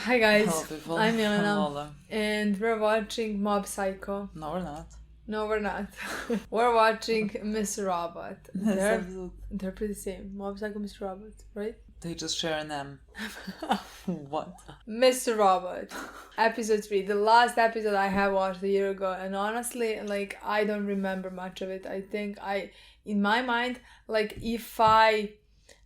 Hi guys, Hello people. I'm Milena, Lola. and we're watching Mob Psycho. No, we're not. No, we're not. We're watching Mr. Robot. This They're episode, pretty same. Mob Psycho, Mr. Robot, right? they just share an M. What? Mr. Robot, episode 3, the last episode I have watched a year ago, and honestly, I don't remember much of it. I think in my mind, if I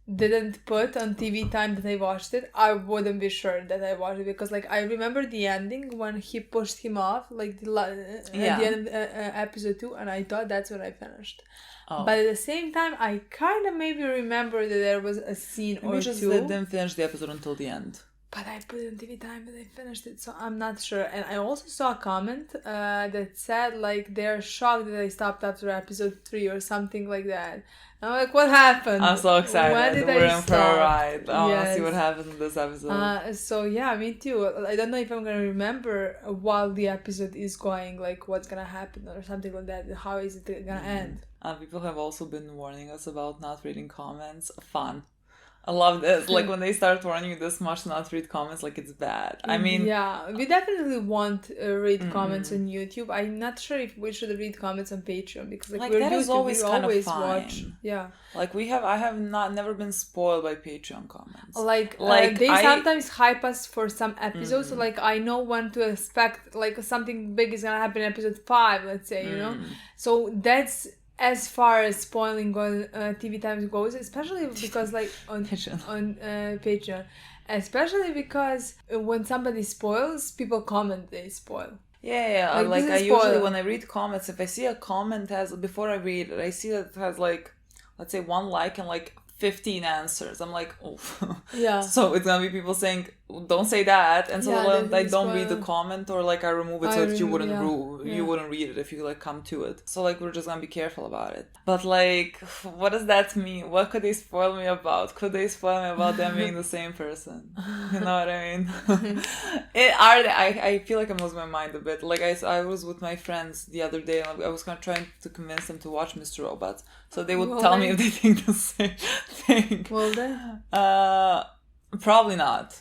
didn't put on TV time that I watched it, I wouldn't be sure that I watched it because I remember the ending when he pushed him off, at the end of episode 2, and I thought that's when I finished. Oh. But at the same time, I kind of maybe remember that there was a scene Maybe or just two. didn't finish the episode until the end. But I put it on TV time and I finished it, so I'm not sure. And I also saw a comment that said they're shocked that I stopped after episode 3 or something like that. I'm like, what happened? I'm so excited. When did We're I in for a stop? ride. I want to see Yes. what happens in this episode. So yeah, me too. I don't know if I'm gonna remember while the episode is going, what's gonna happen or something like that. How is it gonna end? People have also been warning us about not reading comments. Fun. I love this. When they start warning you this much to not read comments, it's bad. I mean... Yeah, we definitely won't read comments on YouTube. I'm not sure if we should read comments on Patreon because we're that YouTube, is always we kind of always fine. watch. Yeah. I have never been spoiled by Patreon comments. They sometimes hype us for some episodes, so I know when to expect something big is gonna happen in episode 5, let's say, you know. So that's as far as spoiling on TV times goes, especially because on Patreon, especially because when somebody spoils, people comment they spoil. Yeah. I usually, when I read comments, if I see a comment before I read it, I see that it has let's say 1 like and 15 answers. I'm like, oh. Yeah. So it's gonna be people saying, don't say that, and so I don't read the comment or I remove it so that you wouldn't you wouldn't read it if you come to it. So we're just gonna be careful about it. But what does that mean? What could they spoil me about? Could they spoil me about them being the same person? You know what I mean? I feel like I'm losing my mind a bit. I was with my friends the other day and I was kind of trying to convince them to watch Mr. Robot, so they would tell me if they think the same thing. Will they? Probably not.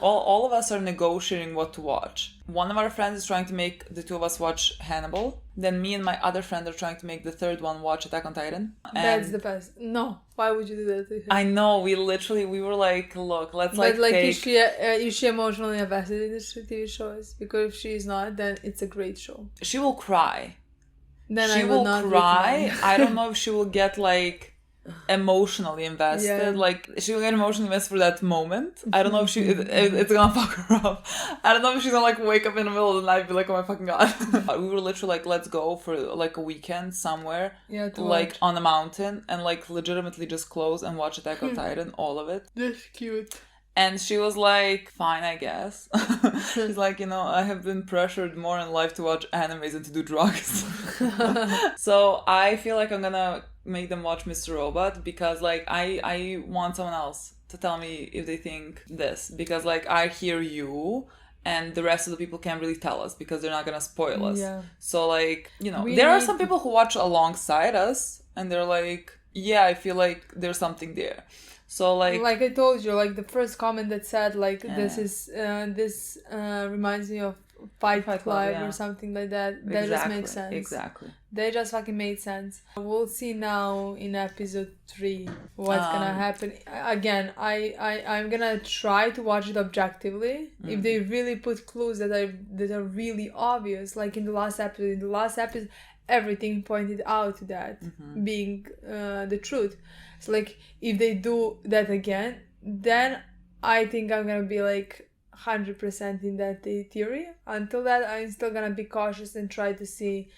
All of us are negotiating what to watch. One of our friends is trying to make the 2 of us watch Hannibal. Then me and my other friend are trying to make the 3rd one watch Attack on Titan. That's the best. No, why would you do that to him? I know, we were like, look, let's take... is she emotionally invested in this TV shows? Because if she is not, then it's a great show. She will cry. Then she I will not cry. I don't know if she will get emotionally invested. She will get emotionally invested for that moment. I don't know if it's gonna fuck her up. I don't know if she's gonna wake up in the middle of the night and be like, oh my fucking god. We were literally let's go for a weekend somewhere, on a mountain, and legitimately just close and watch Attack on Titan, all of it. That's cute. And she was like, fine, I guess. She's like, I have been pressured more in life to watch animes than to do drugs. So I feel like I'm gonna make them watch Mr. Robot because I want someone else to tell me if they think this. Because I hear you and the rest of the people can't really tell us because they're not gonna spoil us. Yeah. So there are some people who watch alongside us and they're like, yeah, I feel like there's something there. So I told you, the first comment that said this reminds me of Fight Club or something like that. That just makes sense. Exactly. They just fucking made sense. We'll see now in episode 3 what's gonna happen. Again, I'm gonna try to watch it objectively. If they really put clues that are really obvious, like in the last episode, everything pointed out to that being the truth. So if they do that again, then I think I'm gonna be 100% in that theory. Until that, I'm still gonna be cautious and try to see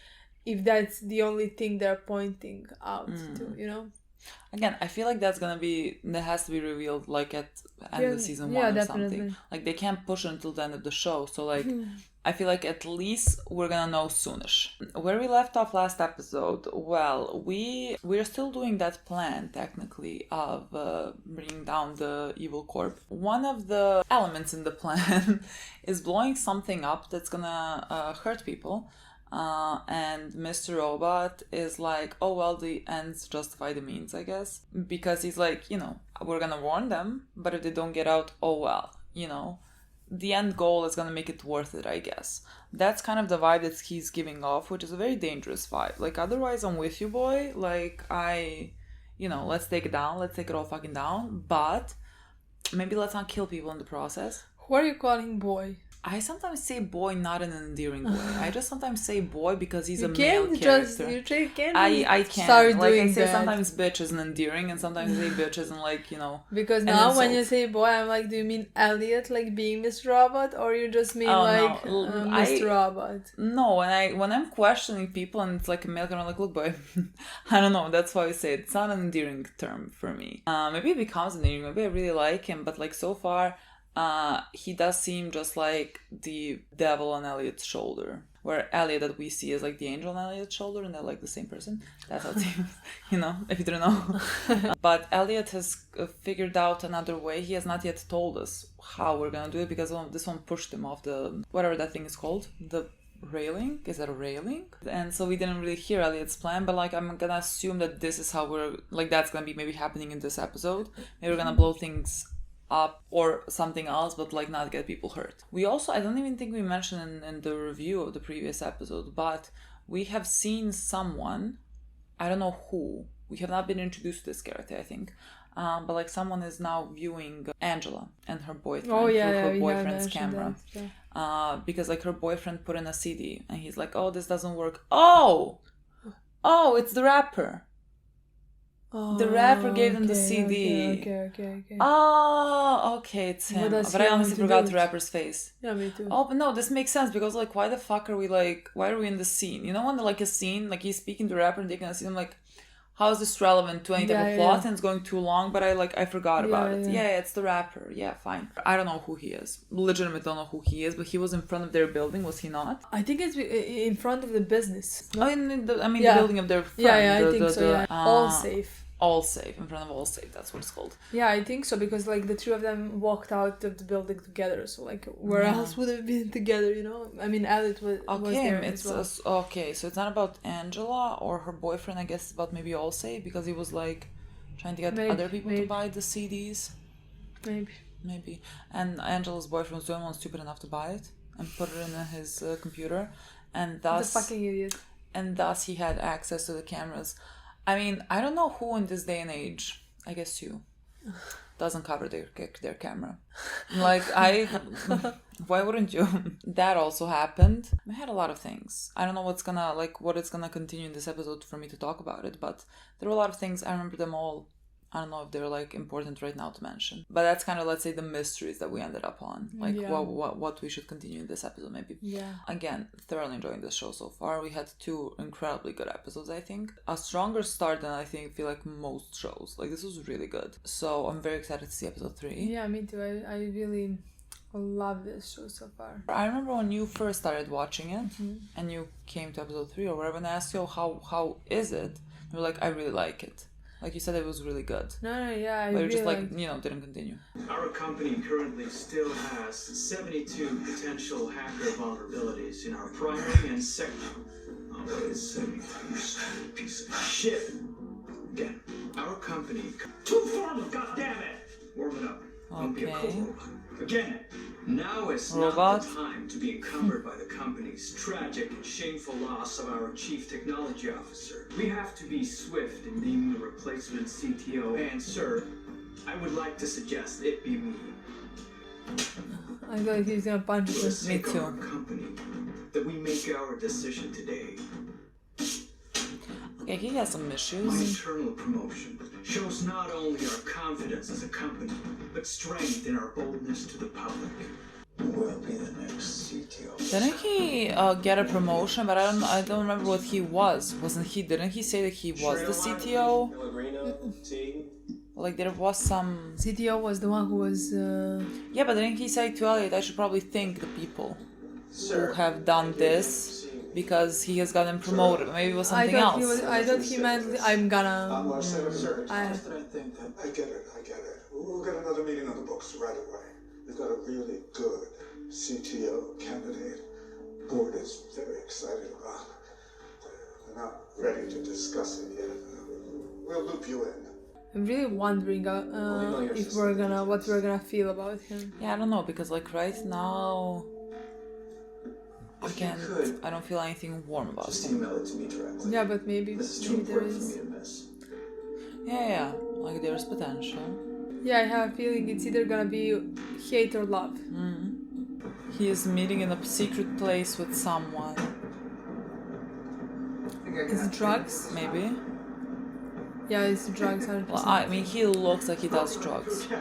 if that's the only thing they're pointing out to, Again, I feel like that has to be revealed at end of season 1 or definitely. something. They can't push it until the end of the show. So I feel like at least we're gonna know soonish. Where we left off last episode, well, we're still doing that plan technically of bringing down the evil corp. One of the elements in the plan is blowing something up that's gonna hurt people. And Mr. Robot is like, oh well, the ends justify the means, I guess, because he's like, we're gonna warn them, but if they don't get out, oh well, the end goal is gonna make it worth it, I guess. That's kind of the vibe that he's giving off, which is a very dangerous vibe. Like, otherwise, I'm with you, boy. Like, let's take it down. Let's take it all fucking down. But maybe let's not kill people in the process. Who are you calling boy? I sometimes say boy not in an endearing way. I just sometimes say boy because he's a male character. You can't I can't. start like doing I say that. sometimes bitch isn't endearing and sometimes I say bitch isn't Because an now when insult. you say boy, I'm like, do you mean Elliot like being Mr. Robot, or you just mean Mr. Robot? No, when I'm questioning people and it's like a male character, I'm like, look boy, I don't know, that's why I say it. It's not an endearing term for me. Maybe it becomes endearing, maybe I really like him, but like so far he does seem just like the devil on Elliot's shoulder, where Elliot that we see is like the angel on Elliot's shoulder and they're like the same person. That's how it seems, if you didn't know. But Elliot has figured out another way. He has not yet told us how we're gonna do it because this one pushed him off the, whatever that thing is called, the railing. Is that a railing? And so we didn't really hear Elliot's plan, but like I'm gonna assume that this is how that's gonna be maybe happening in this episode. Maybe we're gonna blow things up or something else, but like not get people hurt. We also, I don't even think we mentioned in the review of the previous episode, but we have seen someone, I don't know who, we have not been introduced to this character, I think, but like someone is now viewing Angela and her boyfriend through her boyfriend's camera. Because like her boyfriend put in a CD and he's like, oh, this doesn't work. Oh, it's the rapper. The rapper gave them the CD. Okay. Oh, okay, it's him. But I honestly forgot the rapper's face. Yeah, me too. Oh, but no, this makes sense because like, why the fuck are we like, why are we in the scene? You know when like a scene, like he's speaking to the rapper and taking a scene, I'm like, how is this relevant to any type of plot? And it's going too long, but I forgot about it. Yeah, it's the rapper. Yeah, fine. I don't know who he is. Legitimately don't know who he is, but he was in front of their building, was he not? I think it's in front of the business. Oh, the building of their friend. Yeah, I think so. All safe. All safe, in front of all safe, that's what it's called. Yeah, I think so, because like the two of them walked out of the building together, so like where else would have been together, I mean, Elliot was there as well. Okay, so it's not about Angela or her boyfriend, I guess it's about maybe all safe, because he was like trying to get other people to buy the CDs. Maybe. And Angela's boyfriend was the only one stupid enough to buy it and put it in his computer, and thus... The fucking idiot. And thus he had access to the cameras. I mean, I don't know who in this day and age, I guess you, doesn't cover their camera. Like, why wouldn't you? That also happened. I had a lot of things. I don't know what it's gonna continue in this episode for me to talk about it, but there were a lot of things. I remember them all. I don't know if they're like important right now to mention, but that's kind of, let's say, the mysteries that we ended up on, like what we should continue in this episode maybe. Again, thoroughly enjoying this show so far. We had 2 incredibly good episodes, I think, a stronger start than I feel like most shows. Like, this was really good, so I'm very excited to see episode 3. Yeah, me too. I really love this show so far. I remember when you first started watching it and you came to episode 3 or whatever, and I asked you how is it, you were like, I really like it. Like you said, it was really good. No, yeah, but you just didn't continue. Our company currently still has 72 potential hacker vulnerabilities in our primary and secondary. Oh, wait, 72, stupid piece of shit. Again, our company... Too formal, goddammit! Warm it up. Don't be a co-robot. Again, now is not the time to be encumbered by the company's tragic and shameful loss of our chief technology officer. We have to be swift in naming a replacement CTO, and sir, I would like to suggest it be me. I feel like he's gonna punch us. us. Me too. Our company, that we make our decision today. Yeah, he has some issues. My internal promotion shows not only our confidence as a company, but strength in our boldness to the public. We'll be the next CTO. Didn't he get a promotion? But I don't remember what he was. Didn't he say that he was the CTO? Like there was some... CTO was the one who was... Yeah, but didn't he say to Elliot, I should probably thank the people who have done this? Because he has gotten promoted. Maybe it was something else. I thought he meant I'm gonna... I get it. We'll get another meeting on the books right away. We've got a really good CTO candidate. Board is very excited about it. They're not ready to discuss it yet. We'll loop you in. I'm really wondering if what we're gonna feel about him. Yeah, I don't know, because like right now I don't feel anything warm about Just him. email it to me directly. Yeah, but maybe This is too there important for is. me to miss. Yeah, like there's potential. Yeah, I have a feeling it's either gonna be hate or love. He is meeting in a secret place with someone. Is it drugs? Maybe. Yeah, it's drugs. 100%. Well, I mean, he looks like he does drugs. Okay,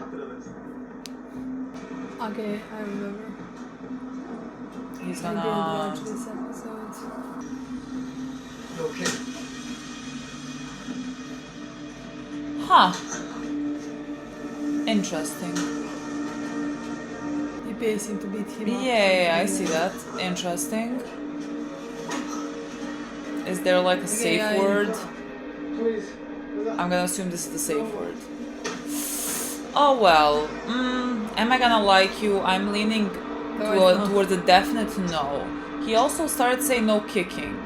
I remember. He's I didn't gonna. watch this episode. Okay. Huh. Interesting. He pays him to beat him up. Yeah, I see that. Interesting. Is there like a safe yeah, word? Please. I'm gonna assume this is the safe word. Oh well. Am I gonna like you? I'm leaning towards a definite no. He also started saying no kicking.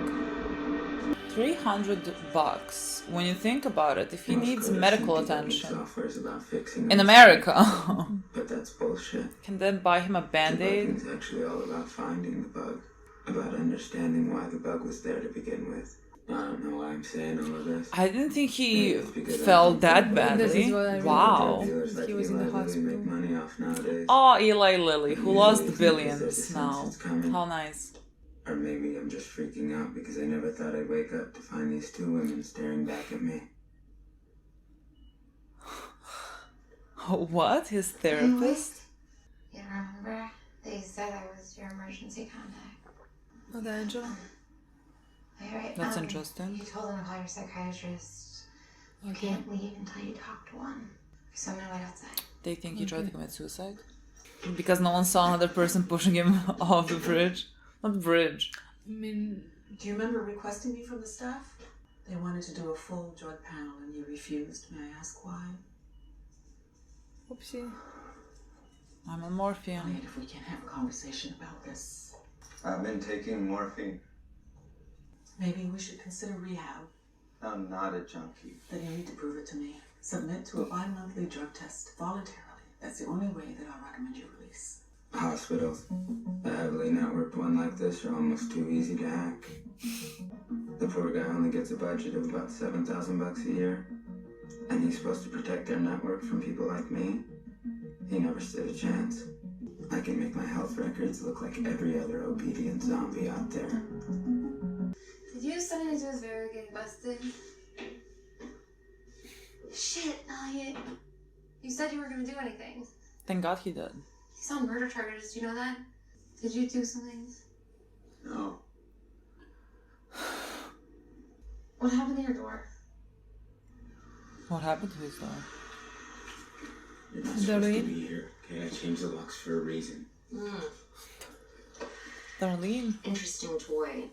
$300. When you think about it, if he needs medical attention in America, But that's bullshit. can then buy him a band-aid. Debugging's actually all about finding the bug, about understanding why the bug was there to begin with. I don't know why I'm saying all of this. I didn't think he fell that This is badly. what I remember. Wow. Dealers like He was in the Eli Lilly hospital. make money off nowadays. Oh, Eli Lilly, who lost Usually billions there's a now. sense it's coming. How nice. Or maybe I'm just freaking out because I never thought I'd wake up to find these two women staring back at me. What? His therapist? You remember? They said I was your emergency contact. Oh, the angel. Alright, That's interesting. You told them to call your psychiatrist. You Okay. can't leave until you talk to one. So I'm gonna wait outside. They think he tried to commit suicide? Because no one saw another person pushing him off the bridge. Not the bridge. I mean, Do you remember requesting me from the staff? They wanted to do a full drug panel and you refused. May I ask why? oopsie. I'm on morphine. Wait, if we can't have a conversation about this. I've been taking morphine. Maybe we should consider rehab. I'm not a junkie. Then you need to prove it to me. Submit to a bi-monthly drug test voluntarily. That's the only way that I'll recommend your release. Hospitals, a heavily networked one like this, are almost too easy to hack. The poor guy only gets a budget of about $7,000 a year, and he's supposed to protect their network from people like me. He never stood a chance. I can make my health records look like every other obedient zombie out there. Did you suddenly do his very getting busted? Shit, Elliot. You said you were gonna do anything. Thank God he did. He's on murder charges, do you know that? Did you do something? No. What happened to your door? What happened to his door? You're not supposed Darlene? to be here, okay? I changed the locks for a reason. Darlene? Interesting toy.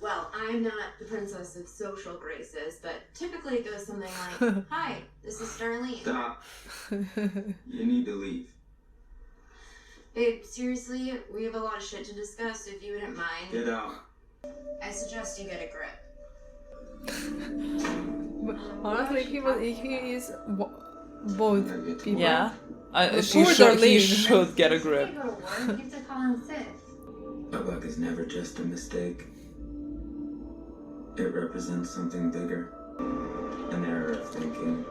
Well, I'm not the princess of social graces, but typically it goes something like, "Hi, this is Darlene." Stop. You need to leave. Babe, seriously, we have a lot of shit to discuss. If you wouldn't mind, Get out. I suggest you get a grip. But honestly, he is both people. Yeah. Poor He Darlene. should get a You grip. can't go to work. You have to call in sick. A bug is never just a mistake. It represents something bigger. An error of thinking.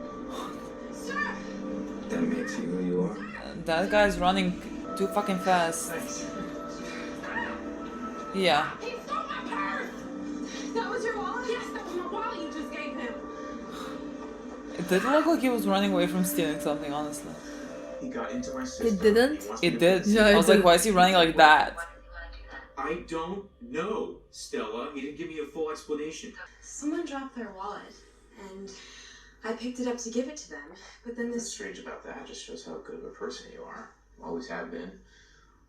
That makes you who you are. That guy's running too fucking fast. Yeah. He stole my purse! That was your wallet? Yes, that was my wallet you just gave him. It didn't look like he was running away from stealing something, honestly. He got into my system. It didn't? He wants me It to did. Yeah, I it was like, did. why is he running like that? I don't know, Stella. He didn't give me a full explanation. Someone dropped their wallet, and I picked it up to give it to them. But then What's this strange about that just shows how good of a person you are. Always have been.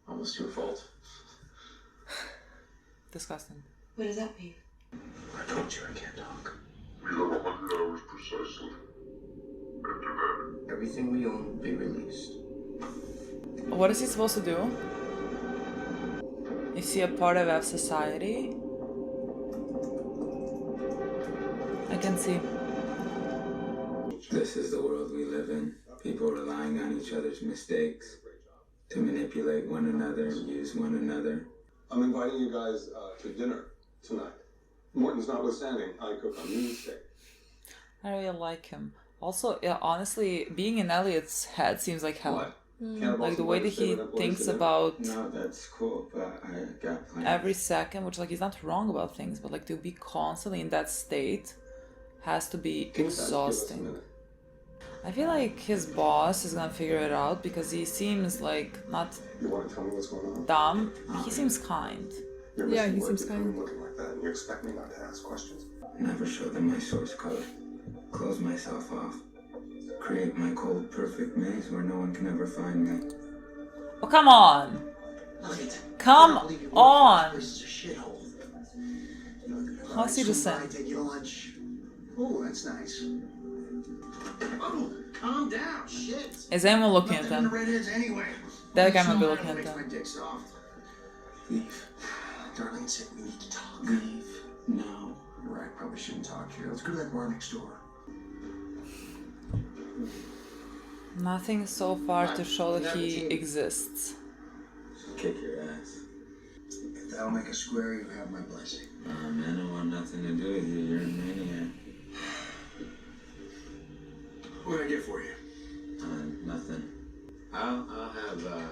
Almost your fault. Disgusting. What does that mean? I told you I can't talk. We have 100 hours precisely. After that, Everything we own will be released. What is he supposed to do? Is he a part of F society? I can see. This is the world we live in. People relying on each other's mistakes to manipulate one another and use one another. I'm inviting you guys to dinner tonight. Morton's notwithstanding, I cook a mean steak. I really like him. Also, yeah, honestly, being in Elliot's head seems like hell. What? Like the way that he thinks about No, that's cool, but I got plans. every second, which like he's not wrong about things, but like to be constantly in that state has to be exhausting. I feel like his boss is gonna figure it out because he seems like not You want to tell me what's going on? dumb, he seems kind. You're Yeah, missing he words seems if kind. you're looking like that, and you expect me not to ask questions. Never show them my source code. Close myself off. Create my cold, perfect maze where no one can ever find me. Oh, come on! Come on! This is a shithole. How's he just saying? Take you to lunch. Oh, that's nice. Oh, calm down. Shit. Is anyone looking at Nothing in the them? redheads anyway. That guy might be So, looking at makes my them. dick soft. Leave. Darlene said we need to talk. Leave. No. You're right. Probably shouldn't talk here. Let's go to that bar next door. Nothing so far to show that he exists. Kick your ass. If that'll make us square, you have my blessing. Man, I want nothing to do with you. You're a maniac. What can I get for you? Nothing. I'll have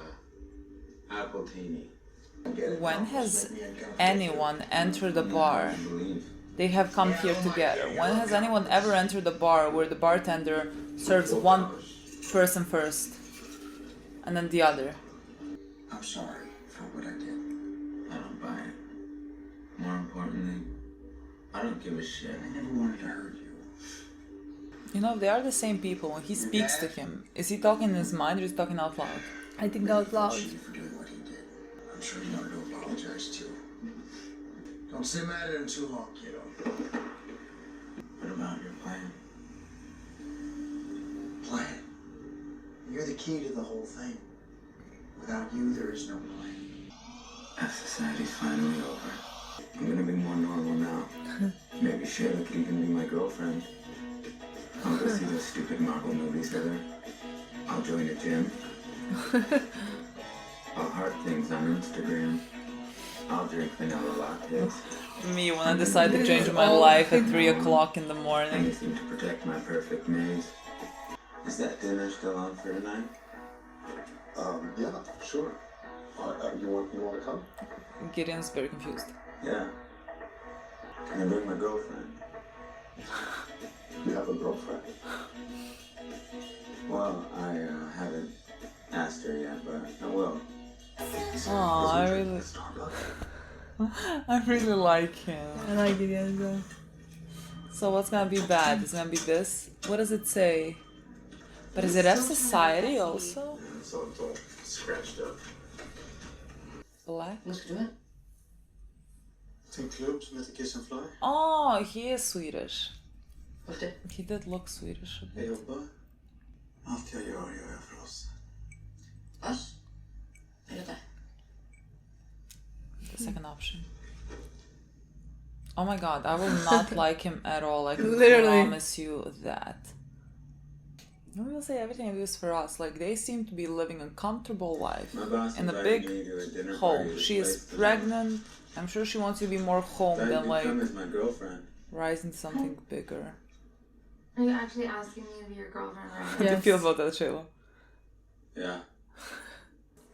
appletini. When has anyone entered the bar? They have come here together. When has anyone ever entered the bar where the bartender serves one person first and then the other? I'm sorry for what I did. I don't buy it. More importantly, I don't give a shit. I never wanted to hurt you. You know, they are the same people. When he speaks to him, is he talking in his mind or is he talking out loud? I think out loud. For doing what he did. I'm sure you wanted to apologize too. Don't stay mad at him too long, kiddo. What about your plan? Plan. You're the key to the whole thing. Without you, there is no plan. As society's finally over, I'm gonna be more normal now. Maybe Shayla could even be my girlfriend. I'll go see those stupid Marvel movies with her. I'll join a gym. I'll heart things on Instagram. I'll drink vanilla lattes. Me, when I decide to change my life at 3 o'clock in the morning. Anything to protect my perfect maze. Is that dinner still on for tonight? Yeah, sure. You want to come? Gideon's very confused. Yeah. Can I bring my girlfriend? You have a girlfriend? Well, I haven't asked her yet, but I will. Oh, I really like him. I like it as well. So what's gonna be bad? It's gonna be this? What does it say? But is it F Society also? So it's all scratched up. Black? Let's do it. Ten clubs met een kiss and fly. Oh, he is Swedish. What's it? He did look Swedish a bit. Hej jobba. Allt jag gör jag för oss. Us? Är det? The second option. Oh my god, I will not like him at all. I can Literally. promise you that. I will say everything I do is for us. Like, they seem to be living a comfortable life My boss in a invited big me to a dinner party home. at his She is place tonight. pregnant. I'm sure she wants you to be more home Thought than you'd like come as my girlfriend. rise into something bigger. Are you actually asking me to be your girlfriend right How now? do you feel about that, Shayla? Yeah.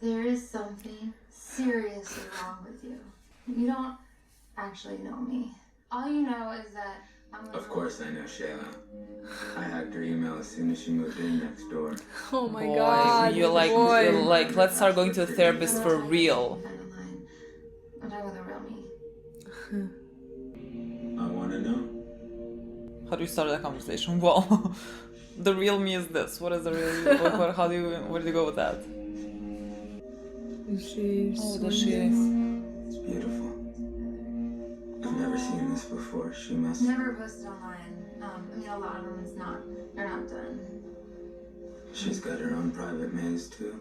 There is something seriously wrong with you. You don't actually know me. All you know is that I'm Of course I know Shayla. I hacked her email as soon as she moved in next door. Oh my Boy, god. you're like, boy. you're like, let's start going to a therapist for real. I'm talking with the real me. I want to know. How do you start that conversation? Well, the real me is this. What is the real you? How do you, where do you go with that? She's Oh, does she? It's beautiful. I've never seen this before. She must. Never posted online. I mean, a lot of them they're not done. She's got her own private maze too.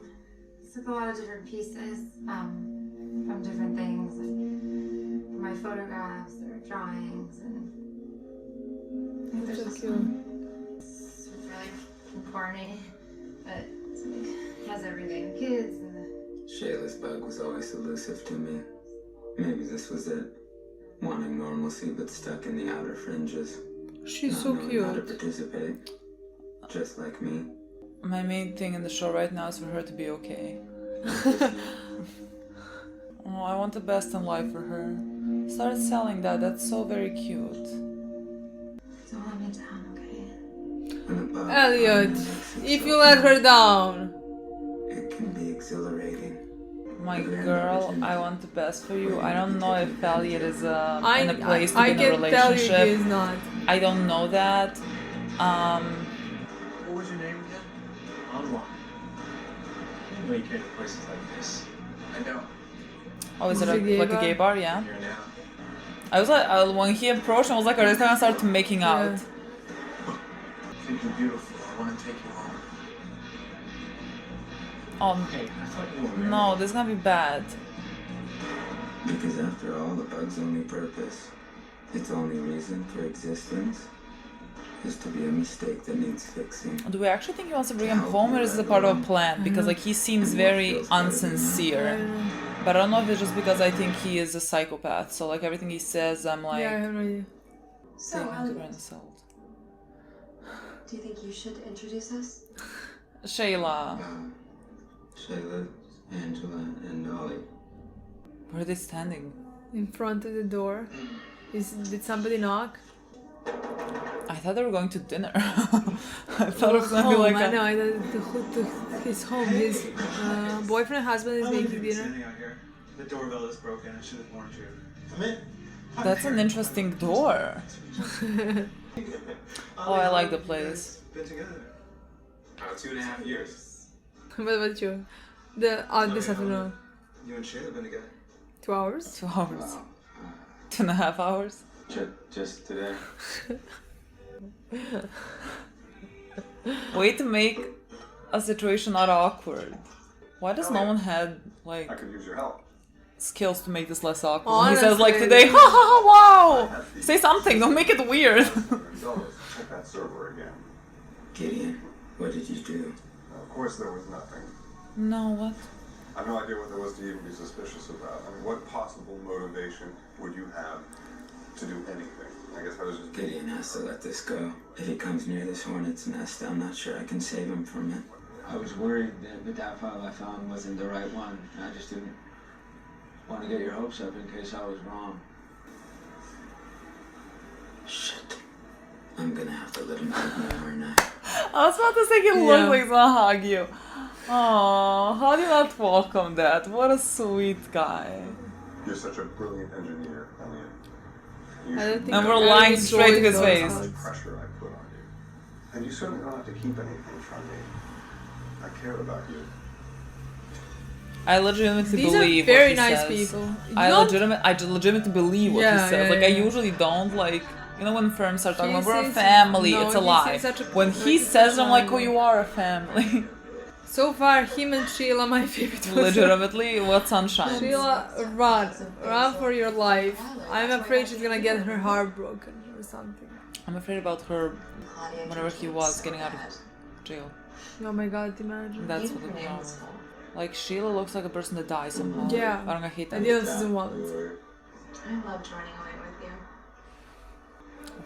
It's like a lot of different pieces from different things, like my photographs or drawings, and That's so there's cute. it's really corny, but it's like, he has everything. Kids and Shayla's bug was always elusive to me. Maybe this was it. Wanting normalcy but stuck in the outer fringes. She's Not so knowing how to cute. participate. Just like me. My main thing in the show right now is for her to be okay. Oh, I want the best in life for her. Start selling that. That's so very cute. don't let me down, okay? When a bug Elliot, finally makes if itself you let her known, down. it can be exhilarating. My girl, I want the best for you. I don't know if Elliot is in a place to be I in a can tell you relationship. he is not. I don't know that. What was your name again? Anwar. I didn't know you came to places like this. I know. Oh, is it Is it a gay like a gay bar? Yeah. Here now. I was like, when he approached, I was like, are they gonna start making out? I think you're beautiful. I want to take you home. Hey, I thought you were married. No, this is gonna be bad. Because after all, the bug's only purpose, its only reason for existence, is to be a mistake that needs fixing. Do we actually think he wants to bring him home, or is this a part of a plan? Because like he seems very unsincere. But I don't know if it's just because I think he is a psychopath. So like everything he says, I'm like, Yeah, I have no idea. So, taking him to grain of salt. do you think you should introduce us? Shayla, Shayla, Angela, and Ollie. where are they standing? In front of the door. Did somebody knock? I thought they were going to dinner. I thought it was gonna be Home, like I a... know. I thought his home. His boyfriend and husband is making dinner. Standing out here. The doorbell is broken. I should have warned you. Come in. That's an interesting door. Oh, I like the place. Been together. 2.5 years. What about you? This afternoon. You and Shayla been together. 2 hours? 2 hours. 2.5 hours. Just today. Way to make a situation not awkward. Why does no one have like I could use your help. skills to make this less awkward? Honestly. He says like today, ha ha ha, wow! Say something, don't make it weird. Check that server again. Gideon, what did you do? Of course there was nothing. No, what? I have no idea what there was to even be suspicious about. I mean, what possible motivation would you have to do anything? I guess I was just... Gideon has to let this go. If he comes near this hornet's nest, I'm not sure I can save him from it. I was worried that that file I found wasn't the right one. I just didn't want to get your hopes up in case I was wrong. Shit. I'm gonna have to let him hug me, aren't I? I was about to say he looks like he's gonna hug you. Oh, how do you not welcome that? What a sweet guy. You're such a brilliant engineer, Elliot. You I don't should think And we're I lying enjoy straight to his those face. the hugs. pressure I put on you. And you certainly don't have to keep anything from me. I care about you. I legitimately These believe are very what he nice says. people. I Don't- legitimately believe what Yeah, he says. yeah, Like I yeah. usually don't like, you know, when firms start talking He about we're a seems- family, no, it's a he lie. seems such a When he great says, I'm like, oh, personality. you are a family. So far, him and Sheila, my favorite person. Legitimately, what sunshine. Sheila, run for your life. I'm afraid she's gonna get her heart broken or something. I'm afraid about her, whatever he was, getting out of jail. Oh my god, imagine. That's what the problem is. Like, Sheila looks like a person that dies somehow. Yeah. I don't hate that. At the end of season 1. I loved running away with you.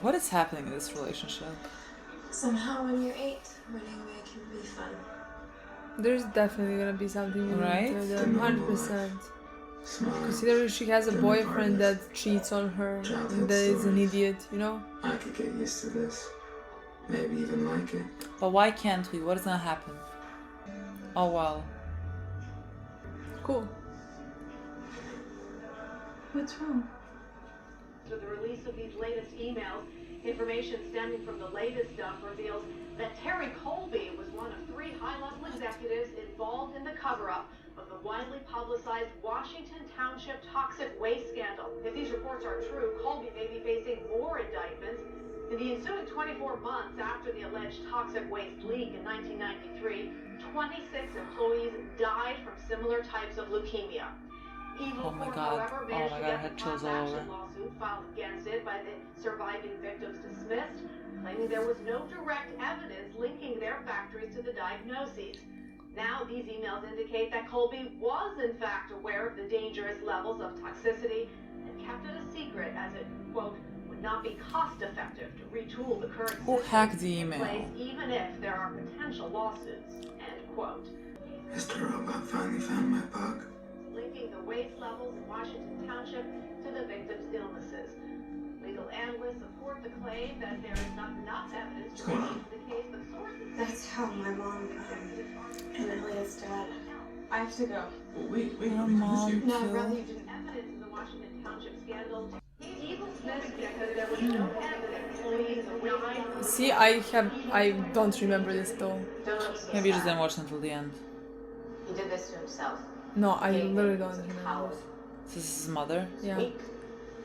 What is happening in this relationship? Somehow when you're 8, running away can be fun. There's definitely gonna be something Right? with them, 100%. Smart. Considering she has a boyfriend that cheats on her and that is an idiot, you know? I could get used to this. Maybe even like it. But why can't we? What is gonna happen? Oh well. Cool. What's wrong? With the release of these latest emails, information stemming from the latest stuff reveals that Terry Colby was one of 3 high-level executives involved in the cover-up of the widely publicized Washington Township toxic waste scandal. If these reports are true, Colby may be facing more indictments. In the ensuing 24 months after the alleged toxic waste leak in 1993, 26 employees died from similar types of leukemia. Oh my god. Oh my god, I had chills all over. Lawsuit filed against it by the surviving victims dismissed, claiming there was no direct evidence linking their factories to the diagnoses. Now, these emails indicate that Colby was in fact aware of the dangerous levels of toxicity and kept it a secret as it, quote, would not be cost effective to retool the current Who system hacked the in email? place, even if there are potential lawsuits, end quote. Mr. Robot finally found my bug. Linking the waste levels in Washington Township to the victims' illnesses. Legal analysts support the claim that there is not enough evidence to prove the case, but sources. That's how my mom and Elliot's dad. I have to go. Well, wait, My mom No, too. brother, you didn't. Evidence in the Washington Township scandal. He's dismissed because there was no evidence linking the waste levels. See, I don't remember this though. Don't look so Maybe you just sad. didn't watch until the end. He did this to himself. No, I He literally was don't a remember. coward, This is his mother? Yeah, weak,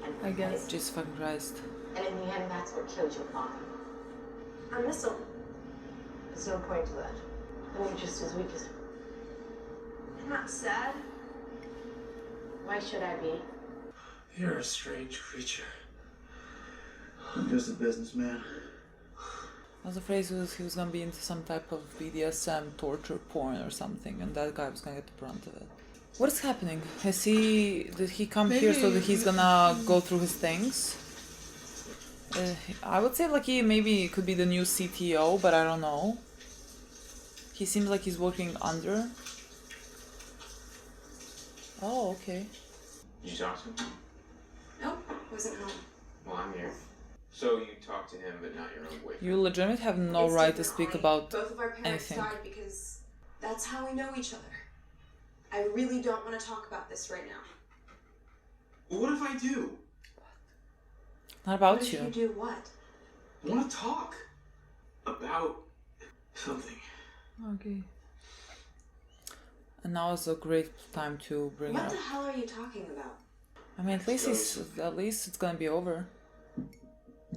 and I guess. pathetic. Jesus fucking Christ. And in the end, that's what killed your father. I miss him. There's no point to that. And you're just as weak as him. I'm not sad. Why should I be? You're a strange creature. I'm just a businessman. I was afraid he was gonna be into some type of BDSM torture porn or something, and that guy was gonna get the brunt of it. What is happening? Did he come here so that he's gonna go through his things? I would say like he maybe could be the new CTO, but I don't know. He seems like he's working under. Oh, okay. Did you talk to him? Nope, wasn't home. Well, I'm here. So you talked to him, but not your own boyfriend. You legitimately have no It's right to different, speak Ollie. about Both of our parents anything. died because that's how we know each other. I really don't want to talk about this right now. Well, what if I do? Not about What if you do what? I want to talk about something. Okay. And now is a great time to bring it What up. the hell are you talking about? I mean, at least it's gonna be over.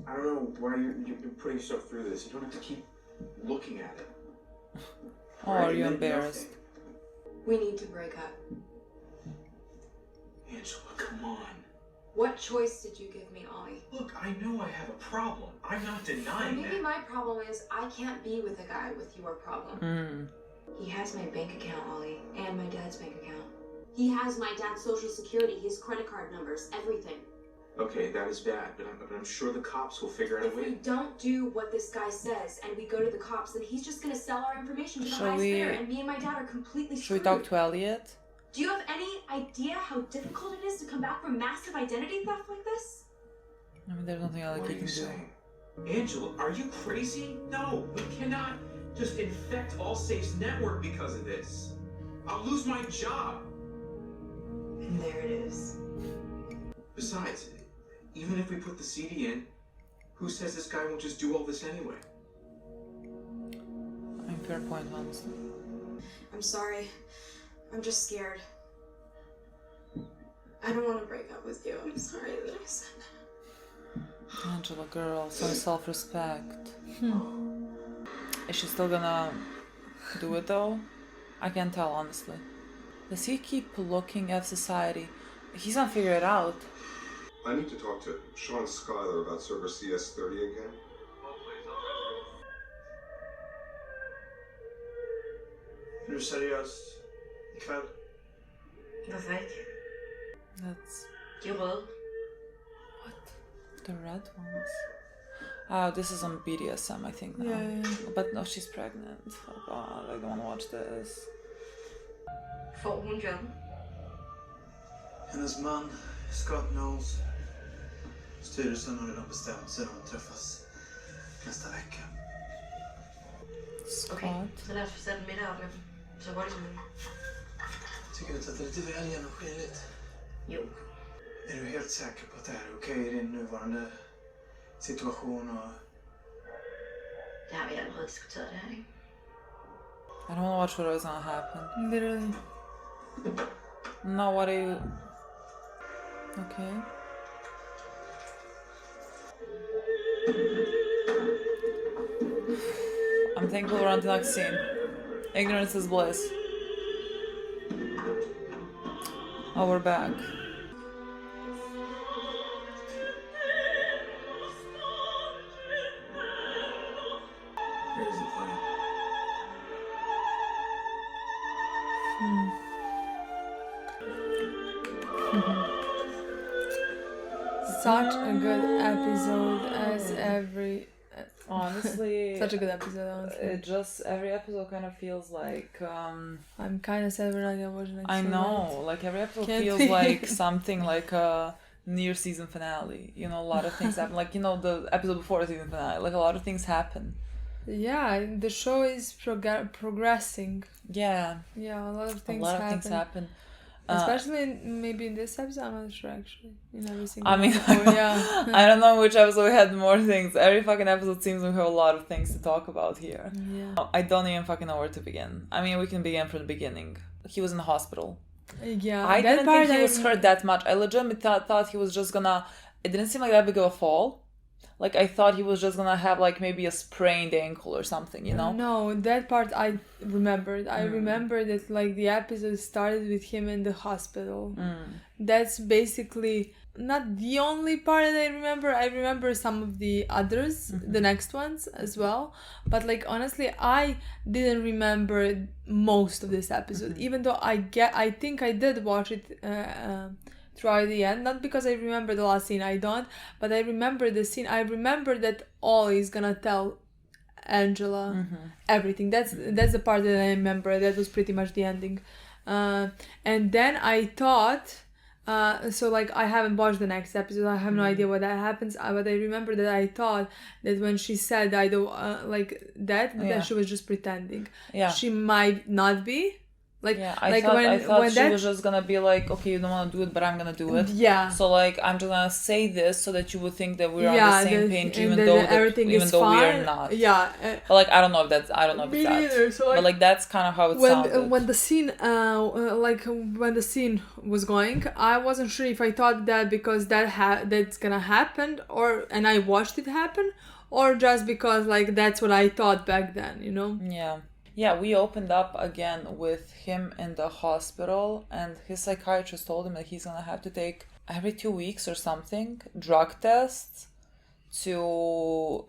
I don't know why you're putting yourself through this. You don't have to keep looking at it. Oh, are you embarrassed? We need to break up. Angela, come on. What choice did you give me, Ollie? Look, I know I have a problem. I'm not Well, denying maybe that. my problem is I can't be with a guy with your problem. Hmm. He has my bank account, Ollie, and my dad's bank account. He has my dad's social security, his credit card numbers, everything. Okay, that is bad, but I'm sure the cops will figure out If a we way. don't do what this guy says and we go to the cops, then he's just gonna sell our information to the Shall highest we- bidder, and me and my dad are completely Should screwed. we talk to Elliot? Do you have any idea how difficult it is to come back from massive identity theft like this? I mean, there's nothing else What you are can you do. saying? Angela, are you crazy? No, we cannot just infect Allsafe's network because of this. I'll lose my job. And there it is. Besides, even if we put the CD in, who says this guy won't just do all this anyway? I mean, fair point, honestly. I'm sorry. I'm just scared. I don't want to break up with you. I'm sorry that I said that. Angela, girl, some self-respect. Is she still gonna do it though? I can't tell, honestly. Does he keep looking at society? He's gonna figure it out. I need to talk to Sean Schuyler about server CS30 again. Är du seriös ikväll? Varför inte? That's Du är röd. the red ones. Oh, this is on BDSM, I think now. Yeah. But no, she's pregnant. Oh god, I don't wanna watch this. Får hon jobb? Hennes man, Scott Knowles. Styrelsen har redan bestämt sig att de träffas nästa vecka. Scott. Så låt oss bestämma middag, men så var det som en... Tycker du inte att det är lite väl genomskinligt? Jo. Är du helt säker på att det här är okej i din nuvarande situation och... Det har vi allerede diskuteret det her, ikke? I don't wanna watch what is gonna happen. Literally. No, what are you... Okay. I'm thankful we're on to the next scene. Ignorance is bliss. Oh, we're back. Here's the plan. Such a good episode as every. Honestly, such a good episode. Honestly, it just every episode kind of feels like. I'm kind of sad we're not gonna watch next. I know, night. like every episode Can't feels we? like something like a near season finale. You know, a lot of things happen. Like, you know, the episode before the season finale. Like a lot of things happen. Yeah, the show is progressing. Yeah. Yeah, a lot of things A lot happen. of things happen. Especially maybe in this episode, I'm not sure actually. In every single I mean, before, yeah. I don't know which episode had more things. Every fucking episode seems we have a lot of things to talk about here. Yeah. I don't even fucking know where to begin. I mean, we can begin from the beginning. He was in the hospital. Yeah, I didn't think he was hurt that much. I legitimately thought he was just gonna... It didn't seem like that big of a fall. Like, I thought he was just gonna have, like, maybe a sprained ankle or something, you know? No, that part I remembered. I remember that, like, the episode started with him in the hospital. That's basically not the only part that I remember. I remember some of the others, the next ones as well. But, like, honestly, I didn't remember most of this episode. Even though I think I did watch it... throughout the end, not because I remember the last scene, I don't, but I remember the scene. I remember that Ollie is gonna tell Angela everything. That's the part that I remember. That was pretty much the ending. And then I thought, so like I haven't watched the next episode. I have no idea what that happens. But I remember that I thought that when she said I don't that she was just pretending. Yeah. She might not be. Like, yeah, I thought when she was just gonna be like, okay, you don't want to do it, but I'm gonna do it. Yeah. So like, I'm just gonna say this so that you would think that we're on Yeah, the same that- page, and even that though everything even is though we are fine. not. Yeah. But like, I don't know if that's Me neither, so, like, but like that's kind of how it sounded. When the scene, when the scene was going, I wasn't sure if I thought that because that's gonna happen, and I watched it happen, or just because like that's what I thought back then, you know? Yeah. Yeah, we opened up again with him in the hospital, and his psychiatrist told him that he's gonna have to take every 2 weeks or something drug tests to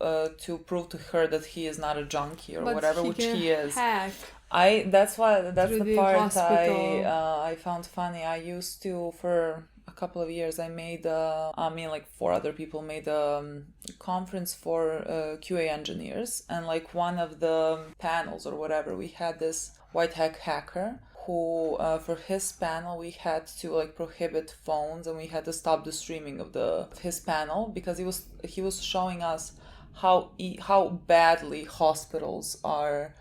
prove to her that he is not a junkie or But whatever, he which can he is. hack That's through the the part hospital. I found funny. I used to, for a couple of years, I made me and like 4 other people made a conference for QA engineers, and like one of the panels or whatever, we had this white hat hacker who for his panel we had to like prohibit phones, and we had to stop the streaming of his panel because he was showing us how badly hospitals are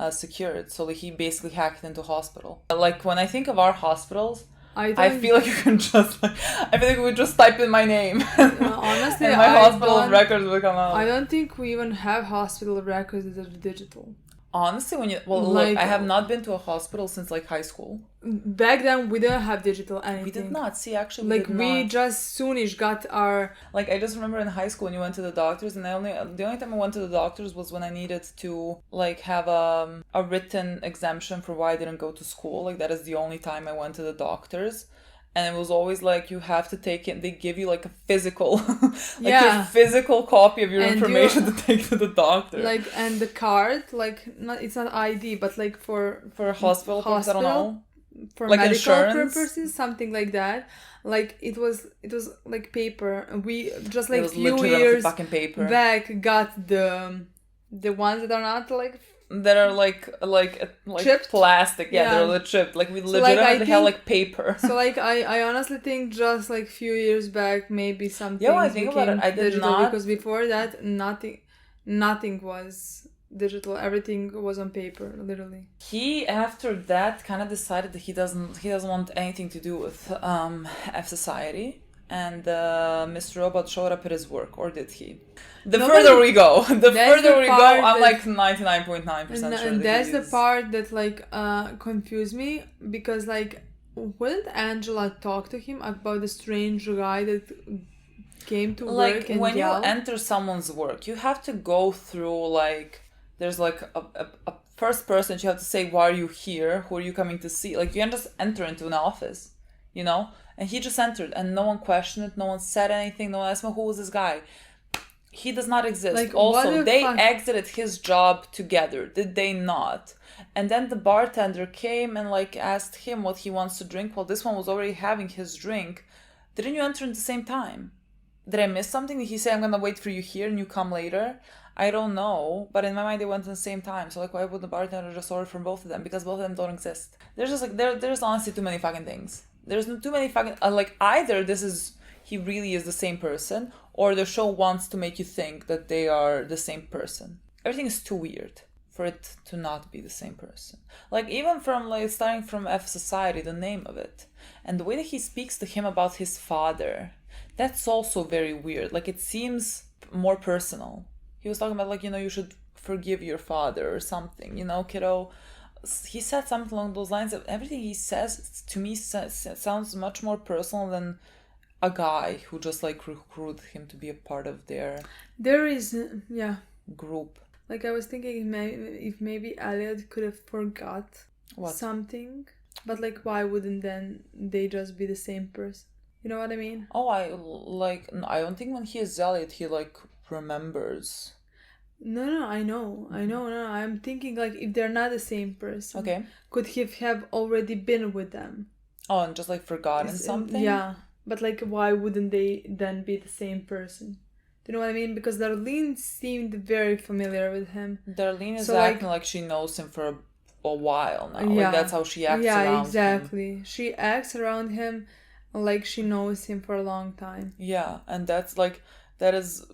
secured. So like, he basically hacked into hospital. Like when I think of our hospitals, I feel like you can just like, I feel like we would just type in my name honestly, and my I hospital don't- records will come out. I don't think we even have hospital records that are digital. Honestly, look, Like- I have not been to a hospital since like high school. Back then, we didn't have digital anything. We did not. See, actually, Like did we not. just soonish got our. Like I just remember in high school when you went to the doctors, and the only time I went to the doctors was when I needed to like have a written exemption for why I didn't go to school. Like that is the only time I went to the doctors. And it was always like you have to take it. They give you like a physical, a physical copy of your And information to take to the doctor. Like and the card, like it's not ID, but like for hospital purposes, I don't know. For Like medical insurance? purposes, something like that. Like it was like paper. We just It like was few literally years fucking paper. back got the ones that are not like. That are like Chipped? plastic. Yeah, Yeah. they're legit chipped. Like we So, legitimately I have think- like paper. So like I honestly think just like few years back maybe something. Yeah, when I think about it, I did digital not- because before that nothing was digital. Everything was on paper, literally. He after that kind of decided that he doesn't want anything to do with F Society, and Mr. Robot showed up at his work, or did he? The Nobody- further we go, That's the part I'm that- like 99.9% sure. And that that's he the is. part that like confused me because like wouldn't Angela talk to him about the strange guy that came to Like work and when you yelled? enter someone's work, you have to go through like there's like a first person. You have to say, why are you here? Who are you coming to see? Like you can't just enter into an office. you know? And he just entered and no one questioned it, no one said anything, no one asked him, who was this guy? He does not exist. Like, also, they exited his job together, did they not? And then the bartender came and like asked him what he wants to drink. Well, this one was already having his drink. Didn't you enter at the same time? Did I miss something? Did he say, I'm gonna wait for you here and you come later? I don't know, but in my mind they went at the same time. So like, why would the bartender just order from both of them? Because both of them don't exist. There's just like there's honestly too many fucking things. There's too many fucking like either he really is the same person, or the show wants to make you think that they are the same person. Everything is too weird for it to not be the same person. Like even from like starting from F Society, the name of it, and the way that he speaks to him about his father, that's also very weird. Like it seems more personal. He was talking about like, you know, you should forgive your father or something, you know, kiddo. He said something along those lines. Everything he says to me sounds much more personal than a guy who just like recruited him to be a part of their group. Like I was thinking if maybe Elliot could have forgot something, but like why wouldn't then they just be the same person? You know what I mean? Oh, I don't think when he is Elliot he like remembers. No, I know. No, I'm thinking like if they're not the same person. Okay. Could he have already been with them? Oh, and just like forgotten something? Yeah. But like why wouldn't they then be the same person? Do you know what I mean? Because Darlene seemed very familiar with him. Darlene is acting like she knows him for a while now. Yeah. Like that's how she acts around him. Yeah, exactly. She acts around him like she knows him for a long time. Yeah, and that's like that was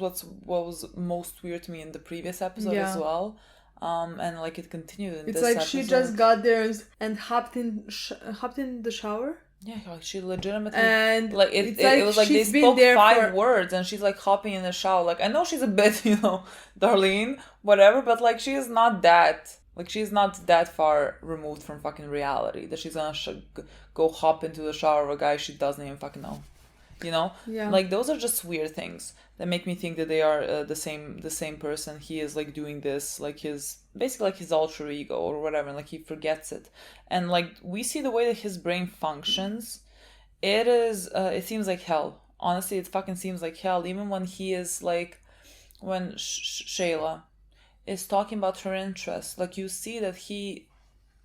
what was most weird to me in the previous episode as well. And like it continued in it's this like episode. She just got there and hopped in the shower. Yeah, like she legitimately and like it was like they spoke 5 words and she's like hopping in the shower. Like I know she's a bit, you know, Darlene, whatever, but like she is not that. Like she's not that far removed from fucking reality that she's gonna go hop into the shower of a guy she doesn't even fucking know. You know, like those are just weird things that make me think that they are the same person. He is like doing this, like his basically like his alter ego or whatever, and like he forgets it. And like we see the way that his brain functions. It seems like hell. Honestly, it fucking seems like hell. Even when he is like, when Shayla is talking about her interests, like you see that he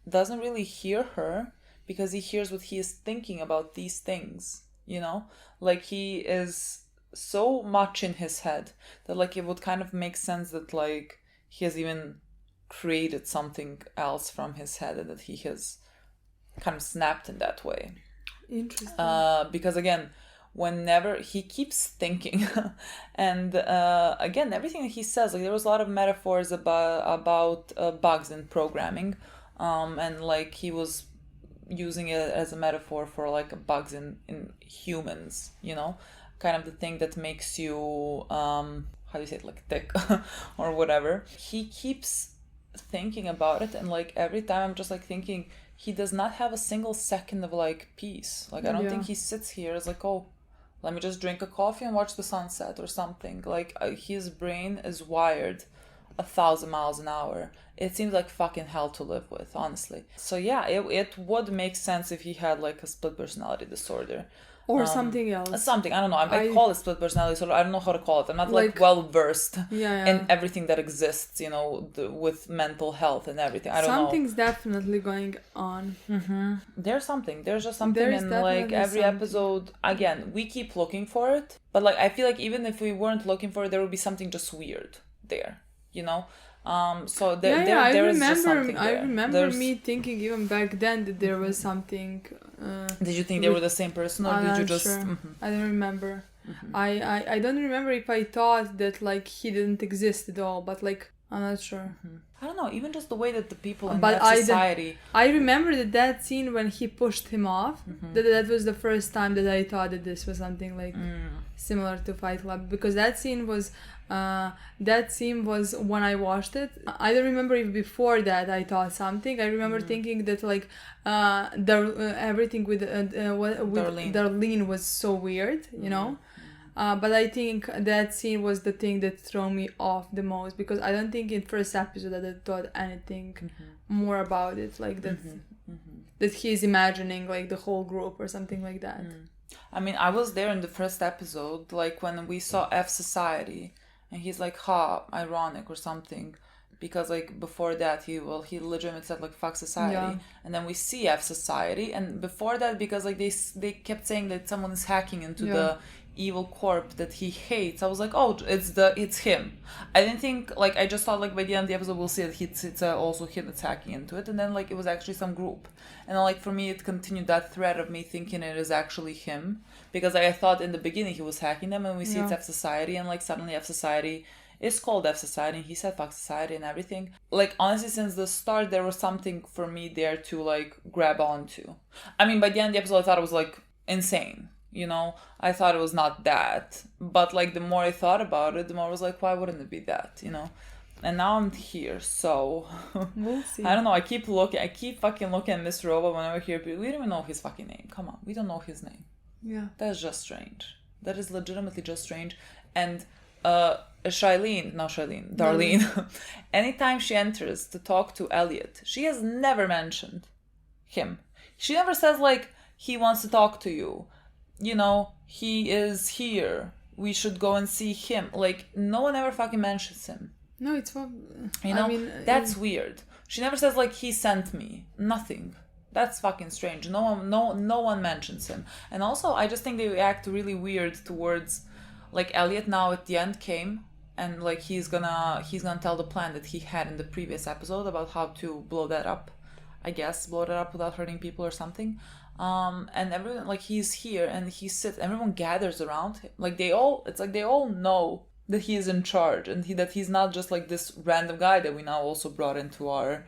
doesn't really hear her because he hears what he is thinking about these things. You know, like he is so much in his head that like it would kind of make sense that like he has even created something else from his head and that he has kind of snapped in that way. Interesting. Because again, whenever he keeps thinking and again, everything that he says, like there was a lot of metaphors about bugs in programming, and like he was using it as a metaphor for like bugs in humans, you know, kind of the thing that makes you how do you say it, like thick or whatever. He keeps thinking about it and like every time I'm just like thinking he does not have a single second of like peace. Like I don't think he sits here as like, oh, let me just drink a coffee and watch the sunset or something. Like his brain is wired 1,000 miles an hour. It seems like fucking hell to live with, honestly. So yeah, it would make sense if he had like a split personality disorder. Or something else. Something, I don't know. I call it split personality disorder. I don't know how to call it. I'm not like well versed in everything that exists, you know, with mental health and everything. I don't know. Something's definitely going on. Mm-hmm. There's just something in like every episode. Again, we keep looking for it, but like I feel like even if we weren't looking for it, there would be something just weird there, you know. So there is just something there. I remember me thinking even back then that there was something. Did you think they were the same person, or did you just? Sure. Mm-hmm. I don't remember. Mm-hmm. I don't remember if I thought that like he didn't exist at all, but like I'm not sure. Mm-hmm. I don't know. Even just the way that the people in that society. I remember that scene when he pushed him off. Mm-hmm. That was the first time that I thought that this was something like similar to Fight Club, because that scene was when I watched it. I don't remember if before that I thought something. I remember thinking that like everything with Darlene was so weird, you know. But I think that scene was the thing that threw me off the most, because I don't think in first episode that I thought anything more about it like that. that he's imagining like the whole group or something like that. I mean, I was there in the first episode, like when we saw F Society, and he's like, "Ha, ironic" or something, because like before that he legitimately said like "fuck society," and then we see F Society, and before that because like they kept saying that someone is hacking into the evil corp that he hates. I was like, oh, it's him. I didn't think like, I just thought like by the end of the episode we'll see that it's also him that's hacking into it, and then like it was actually some group, and then, like for me it continued that thread of me thinking it is actually him, because like, I thought in the beginning he was hacking them, and we see it's F Society, and like suddenly F Society is called F Society, and he said fuck society and everything. Like honestly, since the start there was something for me there to like grab onto. I mean, by the end of the episode I thought it was like insane. You know, I thought it was not that. But, like, the more I thought about it, the more I was like, why wouldn't it be that, you know? And now I'm here, so... We'll see. I don't know, I keep fucking looking at Mr. Robot whenever I hear people. We don't even know his fucking name. Come on, we don't know his name. Yeah. That's just strange. That is legitimately just strange. And, Darlene, anytime she enters to talk to Elliot, she has never mentioned him. She never says, like, he wants to talk to you. You know, he is here. We should go and see him. Like, no one ever fucking mentions him. No, it's for... You know, that's weird. She never says, like, he sent me. Nothing. That's fucking strange. No one mentions him. And also, I just think they act really weird towards, like, Elliot now at the end came, and, like, he's gonna tell the plan that he had in the previous episode about how to blow that up. I guess, blow it up without hurting people or something. And everyone, like, he's here and he sits, everyone gathers around him. Like, they all know that he is in charge, and that he's not just like this random guy that we now also brought into our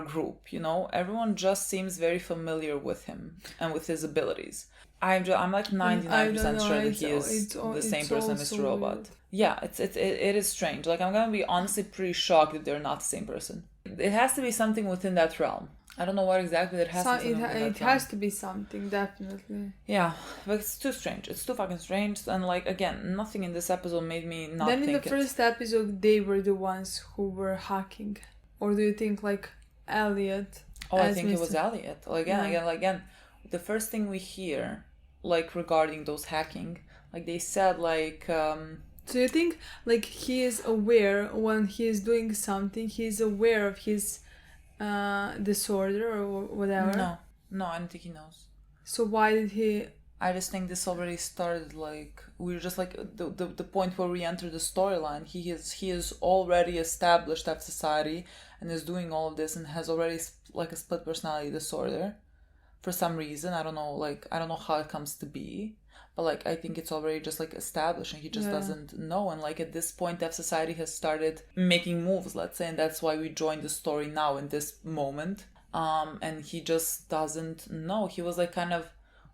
group, you know? Everyone just seems very familiar with him and with his abilities. I'm like 99% sure that he is the same person as Mr. Robot. Yeah, it is strange. Like, I'm gonna be honestly pretty shocked if they're not the same person. It has to be something within that realm. I don't know what exactly it has to be. It has to be something, definitely. Yeah, but it's too strange. It's too fucking strange. And like, again, nothing in this episode made me not think it. Then in the first episode, they were the ones who were hacking. Or do you think like Elliot? Oh, I think it was Elliot. Again, the first thing we hear, like regarding those hacking, like they said like... So you think like he is aware when he is doing something, he is aware of his... disorder or whatever? No, I don't think he knows. So why did he... I just think this already started, like, we're just like the point where we enter the storyline. He is already established F Society and is doing all of this and has already like a split personality disorder for some reason. I don't know how it comes to be, but like I think it's already just like established and he just doesn't know. And like at this point F Society has started making moves, let's say, and that's why we joined the story now in this moment. And he just doesn't know. He was like kind of,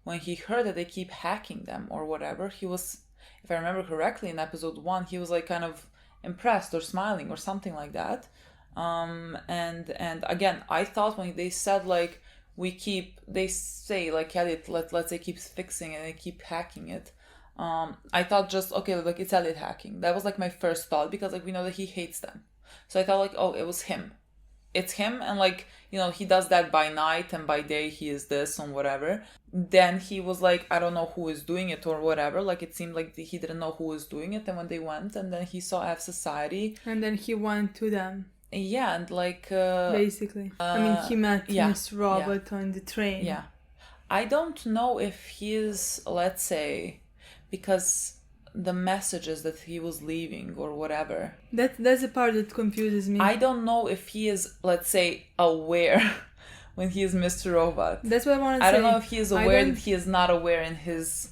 when he heard that they keep hacking them or whatever, he was, if I remember correctly, in episode 1 he was like kind of impressed or smiling or something like that. And again, I thought when they said like they say like Elliot, let's say, keeps fixing it and they keep hacking it. I thought just, okay, like it's Elliot hacking. That was like my first thought, because like we know that he hates them. So I thought like, oh, it was him. It's him, and like, you know, he does that by night and by day he is this and whatever. Then he was like, I don't know who is doing it or whatever. Like it seemed like he didn't know who was doing it, and when they went, and then he saw F Society. And then he went to them. Yeah, and like... basically. I mean, he met Mr. Robot on the train. Yeah. I don't know if he is, let's say, because the messages that he was leaving or whatever. That's the part that confuses me. I don't know if he is, let's say, aware when he is Mr. Robot. That's what I want to say. I don't know if he is aware that he is not aware in his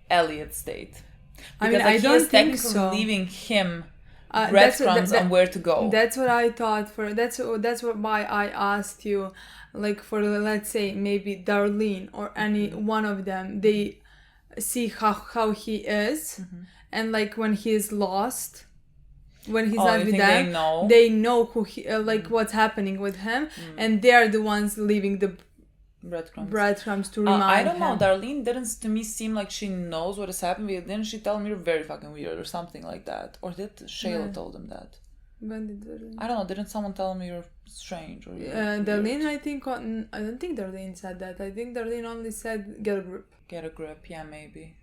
Elliot state. Because I mean, I don't think so. Leaving him breadcrumbs on where to go. That's what I thought. That's why I asked you, like for, let's say, maybe Darlene or any one of them, they see how he is, and like when he is lost, when he's not with them, they know who he, like what's happening with him, and they are the ones leaving the breadcrumbs to remind I don't know. him. Darlene didn't to me seem like she knows what is happening. Didn't she tell him you're very fucking weird or something like that? Or did Shayla told him that? When did Darlene? I don't know. Didn't someone tell me you're strange? Or Darlene, I think. I don't think Darlene said that. I think Darlene only said get a grip. Get a grip. Yeah, maybe.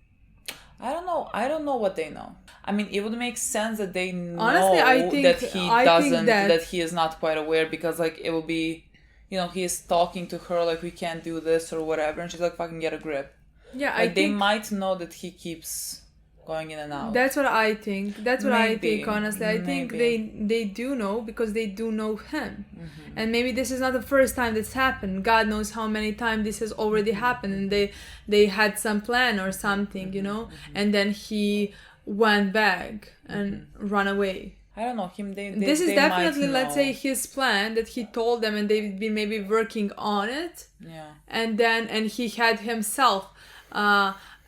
I don't know. I don't know what they know. I mean, it would make sense that they know. Honestly, I think that he is not quite aware, because like it will be, you know, he is talking to her like we can't do this or whatever, and she's like, fucking get a grip. Yeah, like they might know that he keeps going in and out. That's what I think. That's what I think, honestly. I think Maybe. they do know, because they do know him. And maybe this is not the first time this happened. God knows how many times this has already happened, and they had some plan or something, you know, and then he went back and run away. I don't know him. This is definitely, let's say, his plan that he told them, and they've been maybe working on it. Yeah. And he had himself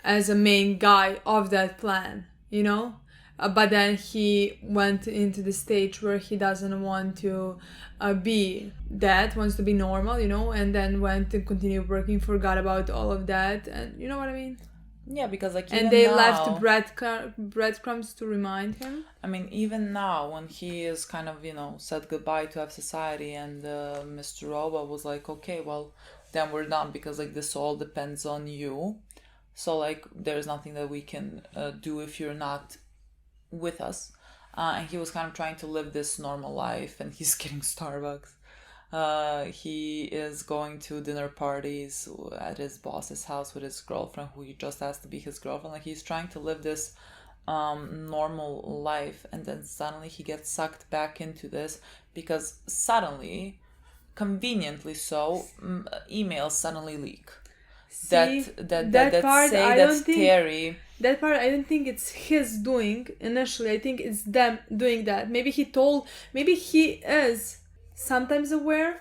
as a main guy of that plan, you know. But then he went into the stage where he doesn't want to be that, wants to be normal, you know, and then went to continue working, forgot about all of that, and you know what I mean? Yeah, because like and they left breadcrumbs to remind him. I mean, even now when he is kind of, you know, said goodbye to F Society, and Mr. Roba was like, okay, well, then we're done, because like this all depends on you. So like there's nothing that we can do if you're not with us. And he was kind of trying to live this normal life, and he's getting Starbucks. He is going to dinner parties at his boss's house with his girlfriend, who he just asked to be his girlfriend. Like he's trying to live this normal life, and then suddenly he gets sucked back into this, because suddenly, conveniently so, emails suddenly leak. That part, say that's Terry. That part, I don't think it's his doing initially. I think it's them doing that. Maybe he is sometimes aware.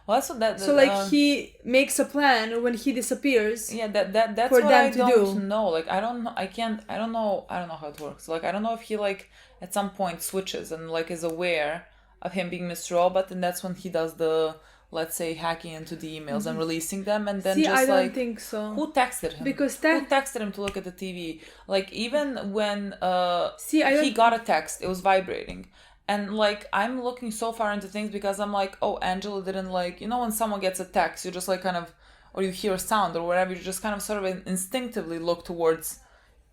Well, that's what that. So like he makes a plan when he disappears. Yeah, that's for what them I to don't do. know. Like I don't know. I don't know how it works. Like I don't know if he like at some point switches and like is aware of him being Mr. Robot, and that's when he does the, let's say, hacking into the emails and releasing them, and then I don't think so. Who texted him? Because who texted him to look at the TV? Like even when he got a text, it was vibrating. And like I'm looking so far into things because I'm like, oh, Angela didn't like, you know, when someone gets a text, you just like kind of, or you hear a sound or whatever, you just kind of sort of instinctively look towards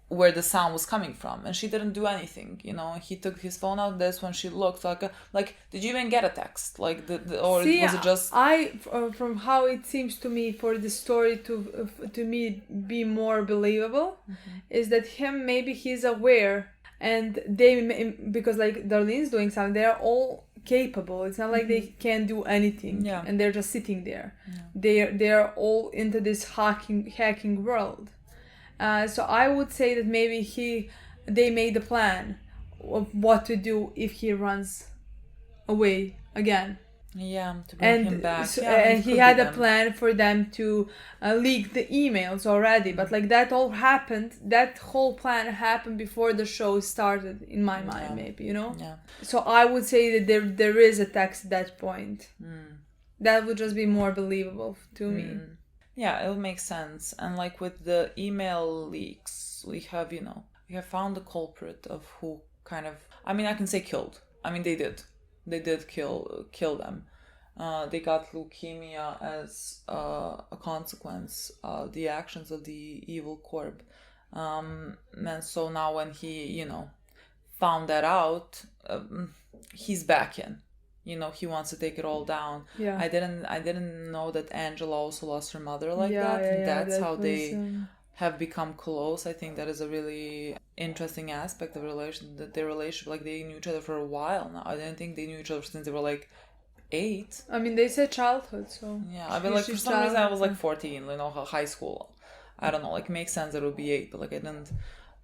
where the sound was coming from, and she didn't do anything, you know. He took his phone out. That's when she looked like did you even get a text? Like or was it just? From how it seems to me, for the story to me be more believable, is that maybe he's aware, and they, because like Darlene's doing something, they're all capable. It's not like they can't do anything, and they're just sitting there. They're all into this hacking world. So I would say that maybe they made a plan of what to do if he runs away again. Yeah, to bring him back. So, and he had a plan for them to leak the emails already, but like that all happened. That whole plan happened before the show started, in my mind, maybe, you know. Yeah. So I would say that there is a text at that point. That would just be more believable to me. Yeah, it would make sense. And like with the email leaks, we have found the culprit of who kind of, I mean, I can say killed. I mean, they did kill them. They got leukemia as a consequence of the actions of the evil corp. And so now when he, you know, found that out, he's back in. You know, he wants to take it all down. Yeah. I didn't know that Angela also lost her mother like that. And that's how they have become close. I think that is a really interesting aspect of their relationship. Like they knew each other for a while now. I didn't think they knew each other since they were like 8. I mean, they said childhood, so yeah. I mean, like for some reason I was like 14. You know, high school. I don't know. Like it makes sense that it would be 8, but like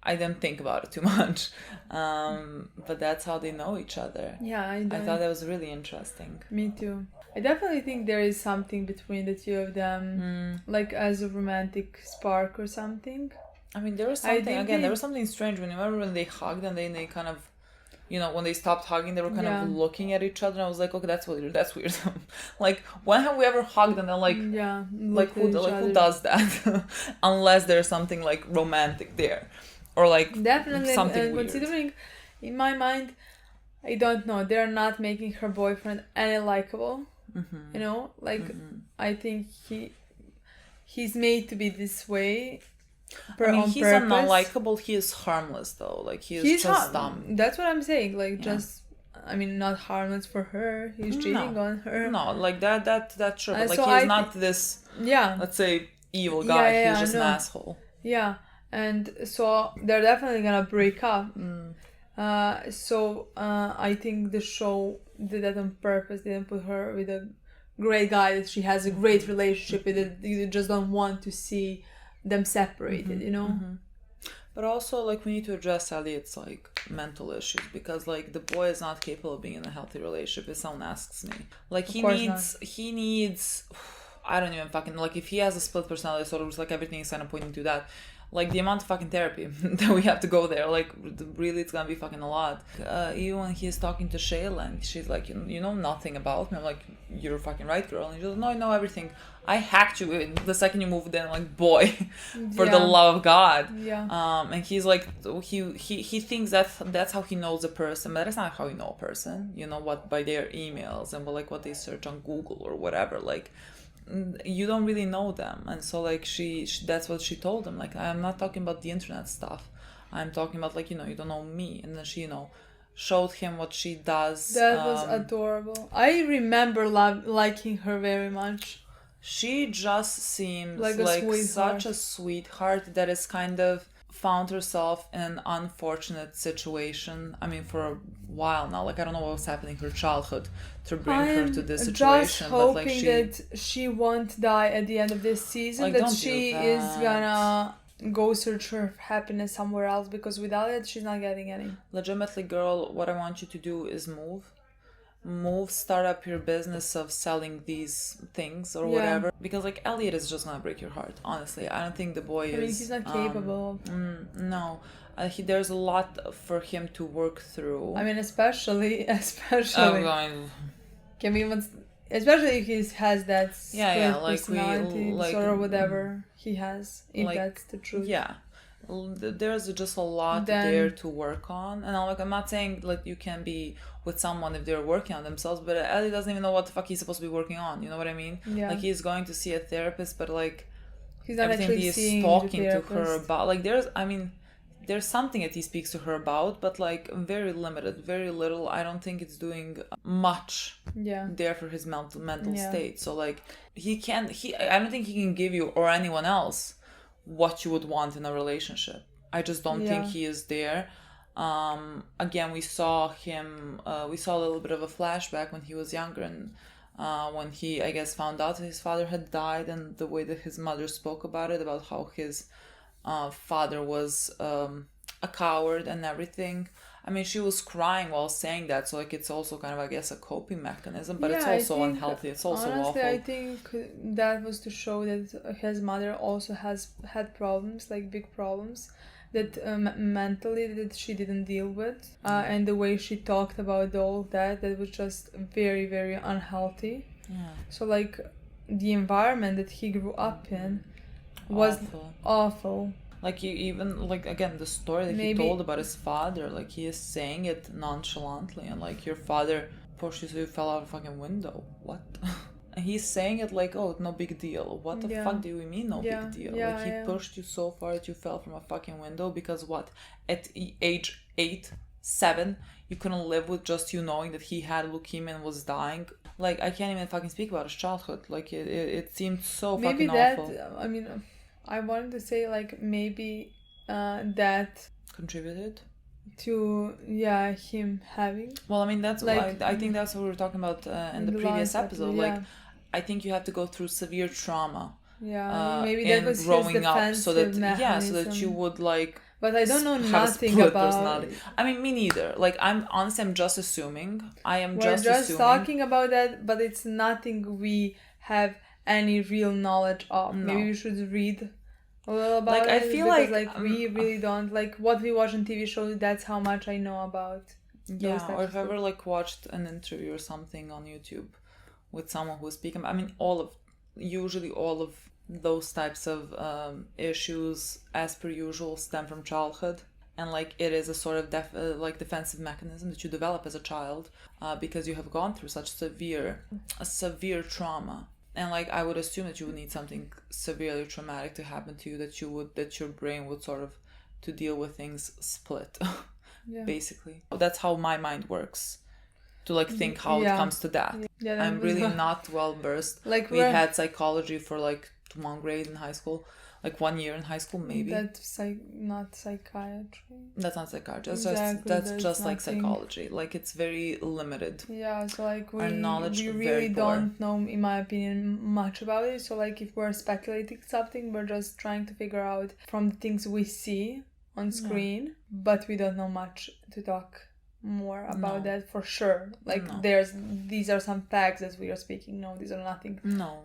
I didn't think about it too much. But that's how they know each other. Yeah, I thought that was really interesting. Me too. I definitely think there is something between the two of them, like as a romantic spark or something. I mean, there was something, there was something strange. Remember when they hugged and then they kind of, you know, when they stopped hugging, they were kind of looking at each other. And I was like, okay, that's weird. Like, when have we ever hugged and then like who does that? Unless there's something like romantic there. Or like definitely something and weird. Considering, in my mind, I don't know. They're not making her boyfriend any likable. You know, like I think he's made to be this way. I mean, he's purpose. not likable. He is harmless though. Like he's just dumb. That's what I'm saying. Like just. I mean, not harmless for her. He's cheating on her. No, like that's true. But like so he's not this. Yeah. Let's say evil guy. He's just an asshole. Yeah, and so they're definitely gonna break up. So I think the show did that on purpose. They didn't put her with a great guy that she has a great relationship with. It. You just don't want to see them separated. You know. But also, like, we need to address Elliot's, like, mental issues, because, like, the boy is not capable of being in a healthy relationship, if someone asks me. Like, he needs, I don't even fucking, like, if he has a split personality disorder, like, everything is kind of pointing to that. Like, the amount of fucking therapy that we have to go there, like, really, it's gonna be fucking a lot. Even when he's talking to Shayla, and she's like, you know nothing about me. I'm like, you're fucking right, girl. And he's like, no, I know everything. I hacked you the second you moved in. I'm like, boy, for the love of God. And he's like, he thinks that's how he knows a person, but that's not how you know a person. You know what, by their emails and what they search on Google or whatever. Like, you don't really know them. And so like she that's what she told him, like, I'm not talking about the internet stuff, I'm talking about, like, you don't know me. And then she showed him what she does. That was adorable. I remember liking her very much. She just seems like such a sweetheart that is kind of found herself in an unfortunate situation. I mean, for a while now. Like, I don't know what was happening in her childhood to bring her to this situation. Just hoping that she won't die at the end of this season. Like, that she is gonna go search her happiness somewhere else, because without it, she's not getting any. Legitimately, girl, what I want you to do is move, start up your business of selling these things or whatever, because like Elliot is just gonna break your heart. Honestly, I don't think the boy I mean, he's not capable. No, there's a lot for him to work through. I mean, especially can we even, especially if he has that split personality disorder or whatever he has, if that's the truth. There's just a lot there to work on. And I'm not saying like you can be with someone if they're working on themselves, but Ellie doesn't even know what the fuck he's supposed to be working on. You know what I mean? Like, he's going to see a therapist, but like he's not everything he's talking to her about, like, there's something that he speaks to her about, but like very limited, very little. I don't think it's doing much there for his mental state. So like I don't think he can give you or anyone else what you would want in a relationship. I just don't think he is there. Again, we saw him, we saw a little bit of a flashback when he was younger, and when he, I guess, found out his father had died, and the way that his mother spoke about it, about how his father was a coward and everything. I mean, she was crying while saying that, so like it's also kind of, I guess, a coping mechanism, but it's also unhealthy. It's also honestly, awful. I think that was to show that his mother also has had problems, like big problems, that mentally that she didn't deal with, and the way she talked about all that was just very, very unhealthy. So like the environment that he grew up in was awful. Like, even, like, again, the story that he told about his father, like, he is saying it nonchalantly, and, like, your father pushed you so you fell out of a fucking window. What? And he's saying it like, oh, no big deal. What the fuck do you mean, no big deal? Like, he pushed you so far that you fell from a fucking window because what? At age 8, 7, you couldn't live with just you knowing that he had leukemia and was dying. Like, I can't even fucking speak about his childhood. Like, it seemed so fucking awful. I mean, I wanted to say, like, maybe that contributed to him having. Well, I mean, that's like, I think that's what we were talking about in the previous episode. Like, I think you have to go through severe trauma. Maybe that was growing his up, so that mechanism. so that you would like. But I don't know nothing about. I mean, me neither. Like, I'm just assuming. We're just talking about that, but it's nothing we have any real knowledge of. No. Maybe we should read a little about it. I feel like we really don't, like, what we watch on TV shows, that's how much I know about those or if I ever like watched an interview or something on YouTube with someone who was speaking, I mean, usually all of those types of issues, as per usual, stem from childhood. and like it is a sort of like defensive mechanism that you develop as a child because you have gone through such severe trauma. And like I would assume that you would need something severely traumatic to happen to you that your brain would sort of, to deal with things, split. Basically that's how my mind works, to like think how it comes to that. I'm really not well versed. Like we had psychology for like 1 grade in high school, like 1 year in high school maybe. That's not psychiatry. That's not psychiatry. Exactly, That's just like psychology. Like it's very limited. Yeah, so like our knowledge we really very don't know, in my opinion, much about it. So like if we're speculating something, we're just trying to figure out from the things we see on screen, but we don't know much to talk more about that for sure. Like these are some facts that we are speaking. No, these are nothing.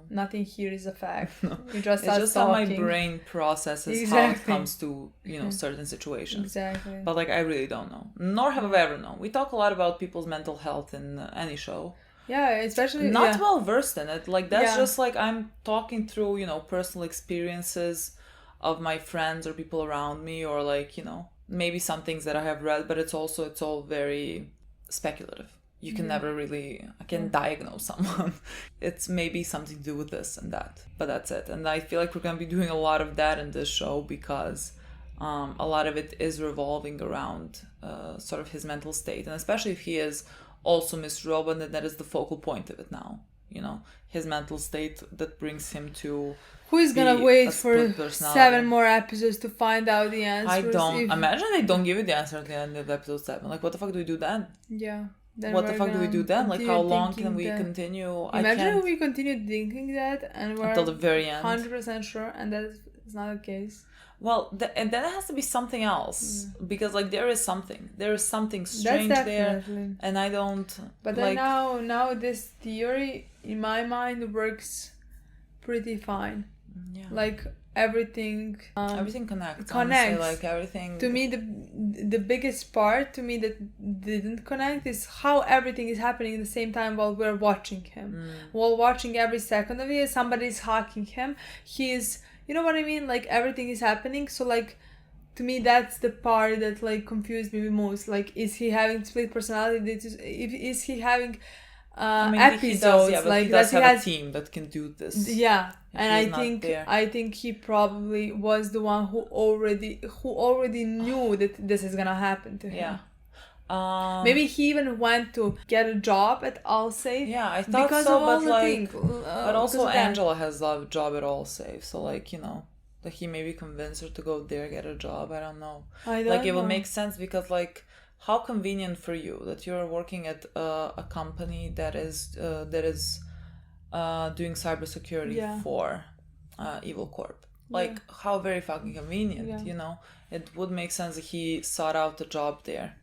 Nothing here is a fact. You just it's just talking. How my brain processes how it comes to certain situations. Exactly. But like I really don't know, nor have I ever known. We talk a lot about people's mental health in any show. Yeah, especially not well versed in it. Like that's just like I'm talking through personal experiences of my friends or people around me, or like maybe some things that I have read, but it's all very speculative. You can never really diagnose someone. It's maybe something to do with this and that, but that's it. And I feel like we're going to be doing a lot of that in this show because a lot of it is revolving around sort of his mental state, and especially if he is also Mr. Robot, and that is the focal point of it now. His mental state that brings him to. Who is gonna wait for 7 more episodes to find out the answers? I don't imagine they don't give you the answer at the end of episode 7. Like, what the fuck do we do then? Yeah. Then what the fuck do we do then? Like, how long can we continue? Imagine we continue thinking that and we're until the very end, 100% sure, and that is not the case. Well, and then it has to be something else because like there is something strange there, and I don't. But then now this theory in my mind works pretty fine. Yeah. Like everything connects. Honestly, like everything. To me, the biggest part to me that didn't connect is how everything is happening at the same time while we're watching him. While watching every second of it, somebody's hacking him. He's, you know what I mean? Like everything is happening. So like, to me, that's the part that like confused me most. Like, is he having split personality? Is he having episodes? He does, like he does have a team that can do this. Yeah. And I think he probably was the one who already knew that this is gonna happen to him. Yeah. Maybe he even went to get a job at Allsafe. Yeah, I thought so, but like, but also Angela has a job at Allsafe, so like like he maybe convinced her to go there get a job. I don't know. It will make sense because like, how convenient for you that you're working at a company that is doing cybersecurity for Evil Corp. Like, how very fucking convenient, It would make sense that he sought out a job there.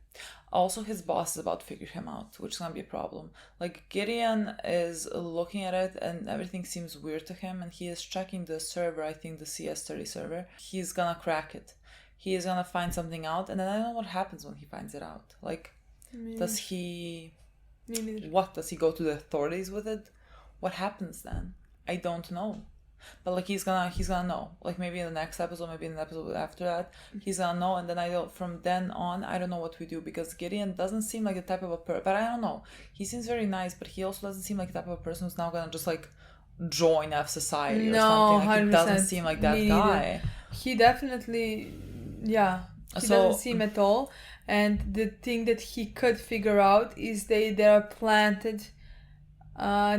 Also, his boss is about to figure him out, which is going to be a problem. Like, Gideon is looking at it and everything seems weird to him, and he is checking the server, I think the CS30 server. He's going to crack it. He is going to find something out, and then I don't know what happens when he finds it out. Like, does he... What? Does he go to the authorities with it? What happens then? I don't know. But like he's gonna know. Like maybe in the next episode, maybe in the episode after that, he's gonna know, and then from then on I don't know what we do, because Gideon doesn't seem like the type of a person, but I don't know. He seems very nice, but he also doesn't seem like the type of a person who's now gonna just like join F society or something. Like, he doesn't seem like that guy. He definitely he doesn't seem at all. And the thing that he could figure out is they are planted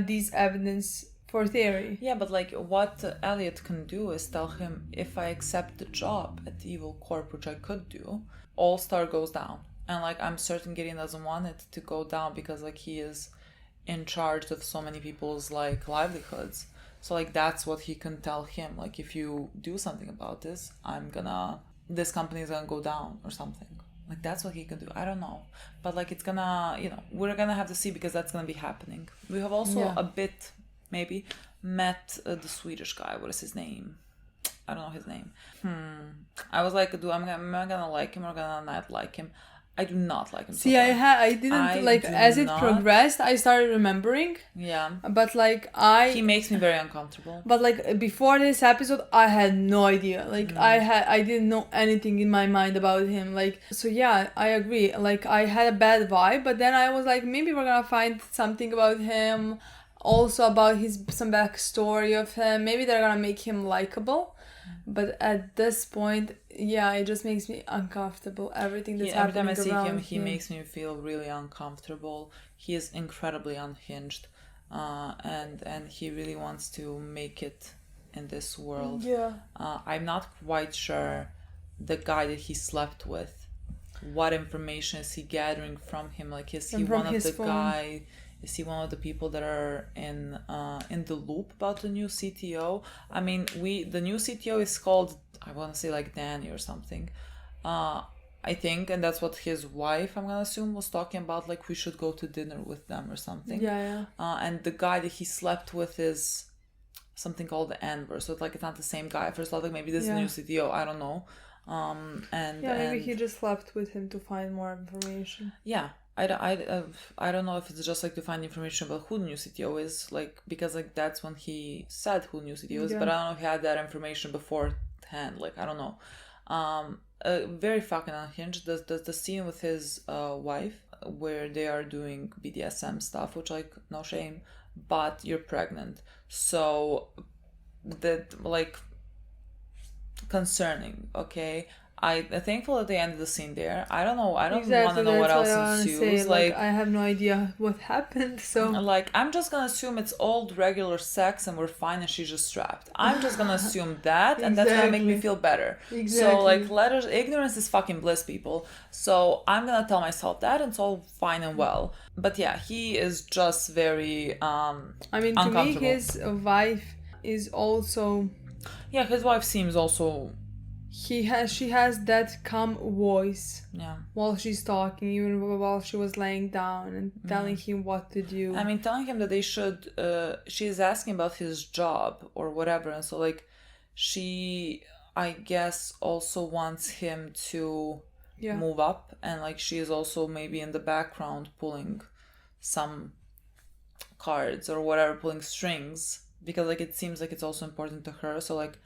these evidence for theory. Yeah, but like what Elliot can do is tell him, if I accept the job at Evil Corp, which I could do, All Star goes down. And like I'm certain Gideon doesn't want it to go down because like he is in charge of so many people's like livelihoods. So like that's what he can tell him. Like, if you do something about this, this company is gonna go down or something. Like, that's what he can do. I don't know. But, like, it's gonna, we're gonna have to see, because that's gonna be happening. We have also a bit, maybe, met the Swedish guy. What is his name? I don't know his name. I was like, am I gonna like him or gonna not like him? I do not like him. See, so I didn't like as it progressed. I started remembering. Yeah. But like he makes me very uncomfortable. But like before this episode, I had no idea. Like I didn't know anything in my mind about him. Like so, yeah, I agree. Like I had a bad vibe, but then I was like, maybe we're gonna find something about him, also about some backstory of him. Maybe they're gonna make him likable. But at this point, yeah, it just makes me uncomfortable. Everything that's happening around him. Every time I see him, he makes me feel really uncomfortable. He is incredibly unhinged, and he really wants to make it in this world. Yeah. I'm not quite sure the guy that he slept with. What information is he gathering from him? Like, is he one of the guy? Is he one of the people that are in the loop about the new CTO? I mean, the new CTO is called, I want to say like Danny or something, I think, and that's what his wife, I'm gonna assume, was talking about. Like, we should go to dinner with them or something. Yeah. And the guy that he slept with is something called the Enver. So it's not the same guy. First, I thought like maybe this is the new CTO. I don't know. Maybe he just slept with him to find more information. Yeah. I don't know if it's just like to find information about who the new CTO is, like, because like that's when he said who the new CTO is, but I don't know if he had that information beforehand. Like, I don't know. Very fucking unhinged. The scene with his wife where they are doing BDSM stuff, which like no shame, but you're pregnant, so that like concerning. Okay. I'm thankful that they ended the scene there. I don't know. I don't want to know what else ensues. Like, I have no idea what happened. So, like, I'm just gonna assume it's old regular sex and we're fine and she's just strapped. I'm just gonna assume that, and that's gonna make me feel better. Exactly. So, like, ignorance is fucking bliss, people. So I'm gonna tell myself that, and it's all fine and well. But yeah, he is just very I mean, to me, his wife is also. Yeah, his wife seems also. She has that calm voice while she's talking, even while she was laying down and telling him what to do. I mean, telling him that they should she's asking about his job or whatever, and so like she, I guess, also wants him to move up, and like she is also maybe in the background pulling some cards or whatever, pulling strings, because like it seems like it's also important to her. So like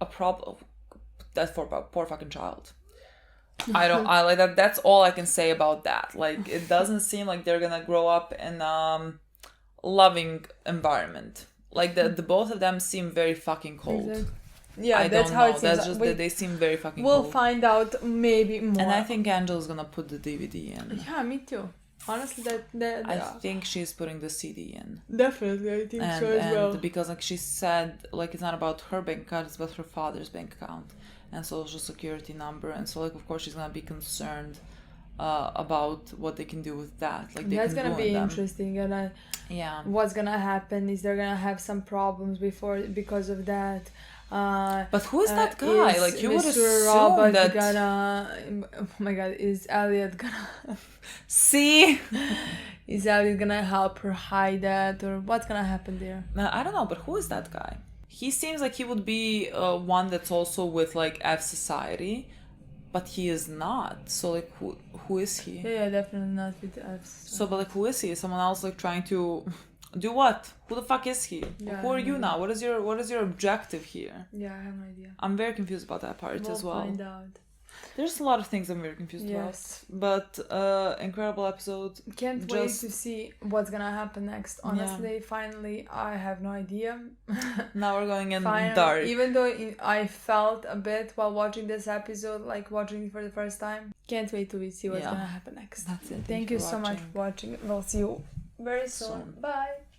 a problem that poor fucking child. I like that. That's all I can say about that. Like, it doesn't seem like they're gonna grow up in loving environment. Like the both of them seem very fucking cold. Exactly. Yeah, that's how it seems. That's just that they seem very fucking cold. We'll find out maybe more. And I think Angela's gonna put the DVD in. Yeah, me too. Honestly, I think she's putting the CD in. Definitely, I think so as well. Because like she said, like it's not about her bank account, it's about her father's bank account and social security number, and so like of course she's gonna be concerned about what they can do with that. Like that's gonna be interesting, and what's gonna happen? Is they're gonna have some problems because of that? But who is that guy? Like you would assume Robert that. Oh my god, is Elliot gonna see? Is Elliot gonna help her hide that, or what's gonna happen there? I don't know, but who is that guy? He seems like he would be one that's also with like F Society, but he is not. So like who is he? Yeah, definitely not with F Society. So but like who is he? Someone else like trying to do what? Who the fuck is he? Yeah, who are you now? What is your objective here? Yeah, I have no idea. I'm very confused about that part as well. We'll find out. There's a lot of things I'm very confused about. But incredible episode. Can't wait to see what's gonna happen next. Honestly, finally, I have no idea. Now we're going in dark. Even though I felt a bit while watching this episode, like watching it for the first time. Can't wait to see what's gonna happen next. That's it. Thank you so much for watching. We'll see you very soon. Bye.